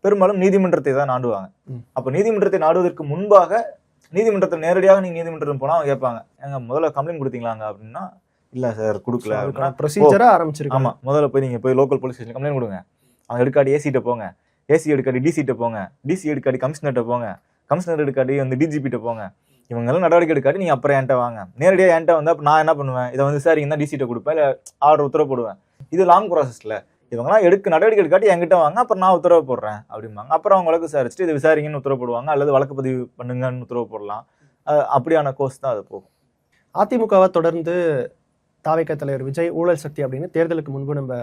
பெரும்பாலும் நீதிமன்றத்தை தான் நாடுவாங்க. அப்போ நீதிமன்றத்தை நாடுவதற்கு முன்பாக நீதிமன்றத்தில் நேரடியாக நீங்கள் நீதிமன்றம் போனால் அவங்க கேட்பாங்க, எங்க முதல்ல கம்ப்ளைண்ட் கொடுத்தீங்களாங்க அப்படின்னா இல்லை சார் கொடுக்கல. ஆமாம், முதல்ல போய் லோக்கல் போலீஸ் ஸ்டேஷன் கம்ப்ளைண்ட் கொடுங்க. அவங்க எடுக்காடி ஏசிட்ட போங்க, ஏசி எடுக்காடி டிசிட்ட போங்க, டிசி எடுக்காடி கமிஷனர்கிட்ட போங்க, கமிஷனர் எடுக்காடி வந்து டிஜிபிட்ட போங்க. இவங்கெல்லாம் நடவடிக்கை எடுக்காட்டி நீங்கள் அப்புறம் என்கிட்ட வாங்க. நேரடியாக என்கிட்ட வந்து அப்போ நான் என்ன பண்ணுவேன், இதை வந்து விசாரிங்கன்னா டிசிட்ட கொடுப்பேன், இல்லை ஆர்டர் உத்தரவு போடுவேன். இது லாங் ப்ராசஸில் இவங்கெல்லாம் நடவடிக்கை எடுக்காட்டி என்கிட்ட வாங்க, அப்புறம் நான் உத்தரவு போடுறேன் அப்படிம்பாங்க. அப்புறம் அவங்க வழக்கு விசாரிச்சுட்டு இதை விசாரிங்கன்னு உத்தரவு போடுவாங்க, அல்லது வழக்கு பதிவு பண்ணுங்கன்னு உத்தரவு போடலாம். அப்படியான கோர்ஸ் தான் அது போகும். அதிமுகவை தொடர்ந்து தாவேக்கா தலைவர் விஜய் ஊழல் சக்தி அப்படின்னு தேர்தலுக்கு முன்பு நம்ம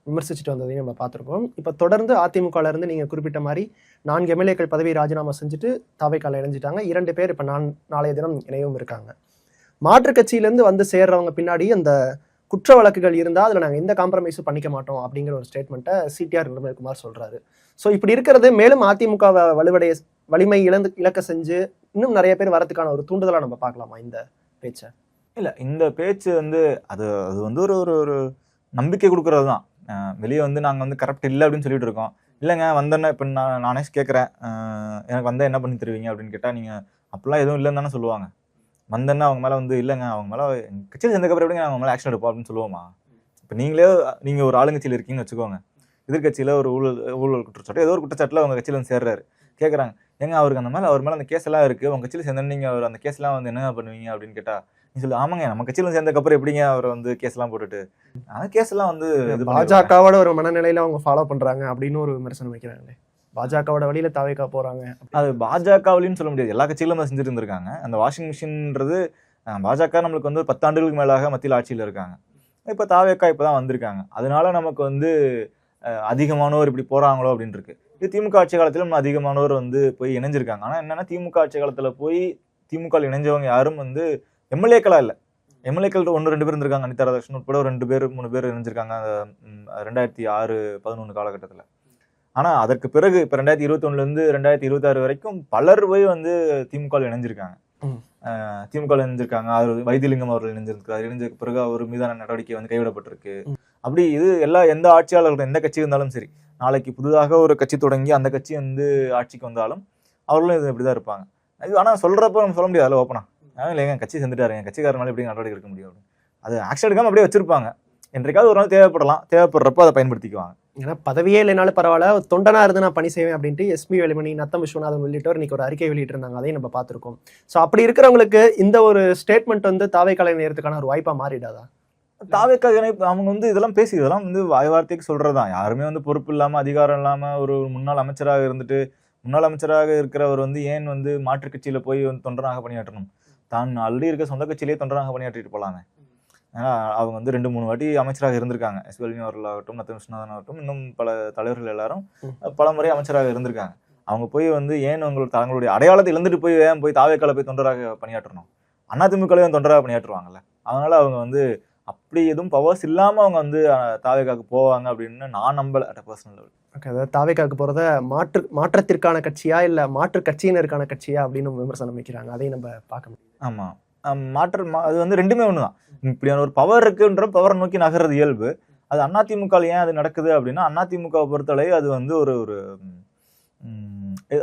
விமர்சிச்சுட்டு வந்ததையும் நம்ம பார்த்துருக்கோம். இப்போ தொடர்ந்து அதிமுகல இருந்து நீங்கள் குறிப்பிட்ட மாதிரி 4 எம்எல்ஏக்கள் பதவி ராஜினாமா செஞ்சுட்டு தாவேக்கால இணைஞ்சிட்டாங்க. 2 பேர் இப்போ நாளைய தினம் இணையவும் இருக்காங்க. மாற்றுக் கட்சியிலேருந்து வந்து சேர்றவங்க பின்னாடி அந்த குற்ற வழக்குகள் இருந்தால் அதில் நாங்கள் எந்த காம்ப்ரமைஸும் பண்ணிக்க மாட்டோம் அப்படிங்கிற ஒரு ஸ்டேட்மெண்ட்டை சிடிஆர் நிர்மல்குமார் சொல்கிறாரு. ஸோ இப்படி இருக்கிறது மேலும் அதிமுகவை வலிமை இழக்க செஞ்சு இன்னும் நிறைய பேர் வரதுக்கான ஒரு தூண்டுதலாக நம்ம பார்க்கலாமா இந்த பேச்சை? இல்லை, இந்த பேச்சு வந்து அது வந்து ஒரு நம்பிக்கை கொடுக்கறது தான். வெளியே வந்து நாங்கள் வந்து கரெக்ட் இல்லை அப்படின்னு சொல்லிட்டு இருக்கோம். இல்லைங்க வந்தேன்னா இப்போ நானே கேட்குறேன், எனக்கு வந்தால் என்ன பண்ணி தருவீங்க அப்படின்னு கேட்டால் நீங்கள் அப்படிலாம் எதுவும் இல்லைன்னு தானே சொல்லுவாங்க. வந்தேன்னா அவங்க மேலே வந்து இல்லைங்க அவங்க மேலே கட்சியில் சேர்ந்தக்கப்புறம் எப்படிங்க அவங்க மேலே ஆக்ஷன் எடுப்போம் அப்படின்னு சொல்லுவோமா? இப்போ நீங்கள் ஒரு ஆளுங்கட்சியில் இருக்கீங்கன்னு வச்சுக்கோங்க, எதிர்கட்சியில் ஒரு ஊழல் குற்றச்சாட்டு ஏதோ ஒரு குற்றச்சாட்டில் அவங்க கட்சியில் வந்து சேர்றாரு. கேட்குறாங்க, ஏங்க அவருக்கு அவர் மேலே அந்த கேஸ் எல்லாம் இருக்குது, உங்கள் கட்சியில் சேர்ந்தா நீங்கள் அவர் அந்த கேஸ்லாம் வந்து என்ன பண்ணுவீங்க அப்படின்னு கேட்டால் நீ சொல்லு, ஆமாங்க நம்ம கட்சியில் சேர்ந்ததுக்கப்புறம் எப்படிங்க அவர் வந்து கேஸ்லாம் போட்டுட்டு அந்த கேஸ் எல்லாம் வந்து பாஜகவோட ஒரு மனநிலையில அவங்க ஃபாலோ பண்றாங்க அப்படின்னு ஒரு விமர்சனம் வைக்கிறாங்களே. பாஜகவோட வழியில தாவேக்கா போறாங்க. அது பாஜக வழின்னு சொல்ல முடியாது, எல்லா கட்சியிலும் தான் செஞ்சுட்டு இருந்திருக்காங்க. அந்த வாஷிங் மிஷின்ன்றது பாஜக நம்மளுக்கு வந்து 10 ஆண்டுகளுக்கு மேலாக மத்தியில் ஆட்சியில் இருக்காங்க. இப்போ தாவேக்கா இப்போ தான் வந்திருக்காங்க. அதனால நமக்கு வந்து அதிகமானோர் இப்படி போறாங்களோ அப்படின்னு இருக்கு. இது திமுக ஆட்சி காலத்திலும் அதிகமானவர் வந்து போய் இணைஞ்சிருக்காங்க. ஆனா என்னன்னா திமுக ஆட்சி காலத்துல போய் திமுக இணைஞ்சவங்க யாரும் வந்து எம்எல்ஏக்களா இல்ல. எம்எல்ஏக்கள் 1-2 பேர் இருந்திருக்காங்க. அனிதா ராதாகிருஷ்ணன் உட்பட ஒரு 2 பேர் 3 பேர் இணைஞ்சிருக்காங்க 2006-11 காலகட்டத்துல. ஆனா அதற்கு பிறகு இப்ப 2021 இருந்து 2026 வரைக்கும் பலர் போய் வந்து திமுக இணைஞ்சிருக்காங்க. திமுக இணைஞ்சிருக்காங்க. வைத்திலிங்கம் அவர்கள் இணைஞ்சிருக்காரு. இணைஞ்ச பிறகு அவர் மீதான நடவடிக்கை வந்து கைவிடப்பட்டிருக்கு. அப்படி இது எந்த ஆட்சியாளர்கள் எந்த கட்சி இருந்தாலும் சரி, நாளைக்கு புதிதாக ஒரு கட்சி தொடங்கி அந்த கட்சி வந்து ஆட்சிக்கு வந்தாலும் அவர்களும் இது இப்படிதான் இருப்பாங்க. இது ஆனா சொல்றப்ப நம்ம சொல்ல முடியாது ஓப்பனா. இல்லைங்க கட்சி செஞ்சுட்டாருங்க, கட்சிக்காரனால எப்படி நடவடிக்கை எடுக்க முடியும் அப்படின்னு. அது ஆக்ஷன் எடுக்காம அப்படியே வச்சிருப்பாங்க. என்றைக்காவது ஒரு நாள் தேவைப்படுறப்போ அதை பயன்படுத்திக்குவாங்க. ஏன்னா பதவியே இல்லைனாலும் பரவாயில்ல, தொண்டனா இருந்து நான் பணி செய்வேன் அப்படின்ட்டு எஸ்பி வேலுமணி, நத்தம் விஸ்வநாதன் உள்ளிட்டோர் இன்னைக்கு ஒரு அறிக்கை வெளியிட்டிருந்தாங்க. அதையும் நம்ம பார்த்திருக்கோம். ஸோ அப்படி இருக்கிறவங்களுக்கு இந்த ஒரு ஸ்டேட்மெண்ட் வந்து தாவேக்கால நேரத்துக்கான ஒரு வாய்ப்பா மாறிடாதா? தாவேக்கா அவங்க வந்து இதெல்லாம் வந்து வாய் வார்த்தைக்கு சொல்றதுதான். யாருமே வந்து பொறுப்பு இல்லாம அதிகாரம் இல்லாம ஒரு முன்னாள் அமைச்சராக இருந்துட்டு முன்னாள் அமைச்சராக இருக்கிறவர் வந்து ஏன் வந்து மாற்றுக் கட்சியில போய் வந்து தொண்டனாக பணியாற்றணும்? தான் ஆல்ரெடி இருக்க சொந்த கட்சியிலேயே தொண்டனாக பணியாற்றிட்டு போலாமே. ஏன்னா அவங்க வந்து 2-3 வாட்டி அமைச்சராக இருந்திருக்காங்க. எஸ் வேலுமணி அவர்களாகட்டும், நத்தம் விஸ்வநாதன் ஆகட்டும், இன்னும் பல தலைவர்கள் எல்லாரும் பல முறை அமைச்சராக இருந்திருக்காங்க. அவங்க போய் வந்து ஏன் தங்களுடைய அடையாளத்தை இழந்துட்டு ஏன் போய் தாவேக்கால போய் தொண்டராக பணியாற்றணும்? அதிமுக தொண்டராக பணியாற்றுவாங்கல்ல. அதனால அவங்க வந்து அப்படி எதுவும் பவர்ஸ் இல்லாம அவங்க வந்து தாவேக்காக்கு போவாங்க அப்படின்னு நான் நம்பல பர்சனல் லெவல். அதாவது தாவேக்காக்கு போறத மாற்றத்திற்கான கட்சியா இல்ல மாற்று கட்சியினருக்கான கட்சியா அப்படின்னு விமர்சனம் வைக்கிறாங்க. அதையும் நம்ம பார்க்க முடியும். ஆமா, அது வந்து ரெண்டுமே ஒண்ணுதான். இப்படியான ஒரு பவர் இருக்குன்ற பவரை நோக்கி நகர்றது இயல்பு. அது அதிமுக ஏன் அது நடக்குது அப்படின்னா, அதிமுக பொறுத்தளவு அது வந்து ஒரு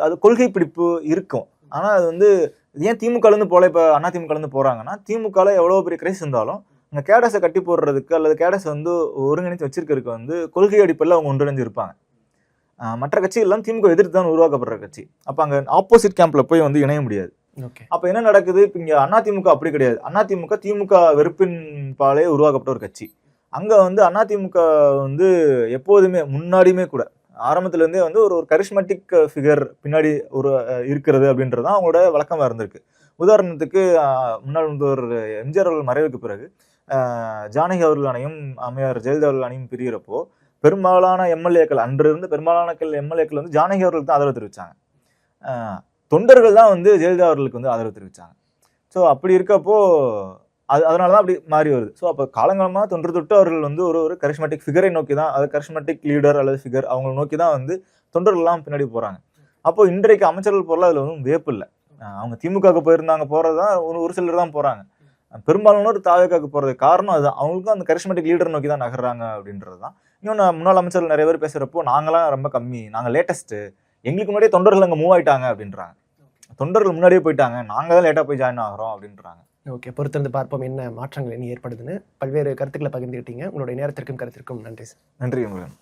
அது கொள்கை பிடிப்பு இருக்கும். ஆனா அது வந்து ஏன் திமுக இருந்து போல இப்ப அதிமுக இருந்து போறாங்கன்னா, திமுக எவ்வளவு பெரிய கிரைஸ் இருந்தாலும் அந்த கேடஸை கட்டி போடுறதுக்கு அல்லது கேடஸை வந்து ஒருங்கிணைத்து வச்சிருக்கிறதுக்கு வந்து கொள்கை அடிப்படையில் அவங்க ஒன்றிணைஞ்சு இருப்பாங்க. மற்ற கட்சிகள் எல்லாம் திமுக எதிர்த்து தான் உருவாக்கப்படுற கட்சி. அப்ப அங்க ஆப்போசிட் கேம்ப்ல போய் வந்து இணைய முடியாது. அப்ப என்ன நடக்குது? இப்ப இங்க அதிமுக அப்படி கிடையாது. திமுக வெறுப்பின் பாலே உருவாக்கப்பட்ட ஒரு கட்சி. அங்க வந்து அதிமுக வந்து எப்போதுமே முன்னாடியுமே கூட ஆரம்பத்துல இருந்தே வந்து ஒரு கரிஸ்மேட்டிக் ஃபிகர் பின்னாடி ஒரு இருக்கிறது அப்படின்றது தான் அவங்களோட வழக்கமா இருந்திருக்கு. உதாரணத்துக்கு முன்னாள் முதல்வர் எம்ஜிஆர் அவர்கள் மறைவுக்கு பிறகு ஜானகி அவர்கள் அணையும் அம்மையார் ஜெயலலிதா அவர்கள் அணையும் பிரியறப்போ பெரும்பாலான எம்எல்ஏக்கள் அன்று இருந்து பெரும்பாலான எம்எல்ஏக்கள் வந்து ஜானகி அவர்களுக்கு தான் ஆதரவு தெரிவிச்சாங்க. தொண்டர்கள் தான் வந்து ஜெயலலிதா அவர்களுக்கு வந்து ஆதரவு தெரிவிச்சாங்க. ஸோ அப்படி இருக்கப்போ அதனாலதான் அப்படி மாறி வருது. ஸோ அப்போ காலங்காலமாக தொன்று தொட்டு அவர்கள் வந்து ஒரு கரிஸ்மேட்டிக் ஃபிகரை நோக்கி தான், அது கரிஸ்மேட்டிக் லீடர் அல்லது ஃபிகர் அவங்களை நோக்கி தான் வந்து தொண்டர்கள் எல்லாம் பின்னாடி போறாங்க. அப்போ இன்றைக்கு அமைச்சர்கள் போறல அதுல ஒன்றும் வேப்பு இல்லை. அவங்க திமுகவுக்கு போயிருந்தாங்க போறதுதான் ஒரு சிலர் தான் போறாங்க. பெரும்பாலானோர் தாவேக்காக்கு போறது காரணம் அதுதான். அவங்களுக்கும் அந்த கரிஸ்மேட்டிக் லீடர் நோக்கி தான் நகர்றாங்க அப்படின்றது தான். இன்னொன்று முன்னாள் அமைச்சர்கள் நிறைய பேர் பேசுறப்போ நாங்களாம் ரொம்ப கம்மி, நாங்க லேட்டஸ்ட், எங்களுக்கு முன்னாடியே தொண்டர்கள் அங்கே மூவ் ஆயிட்டாங்க அப்படின்றாங்க. தொண்டர்கள் முன்னாடியே போயிட்டாங்க, நாங்க தான் லேட்டா போய் ஜாயின் ஆகிறோம் அப்படின்றாங்க. ஓகே, பொறுத்திருந்து பார்ப்போம் என்ன மாற்றங்கள் இனி ஏற்படுதுன்னு. பல்வேறு கருத்துக்களை பகிர்ந்துக்கிட்டீங்க. உங்களுடைய நேரத்திற்கும் கருத்திற்கும் நன்றி சார். நன்றி முருகன்.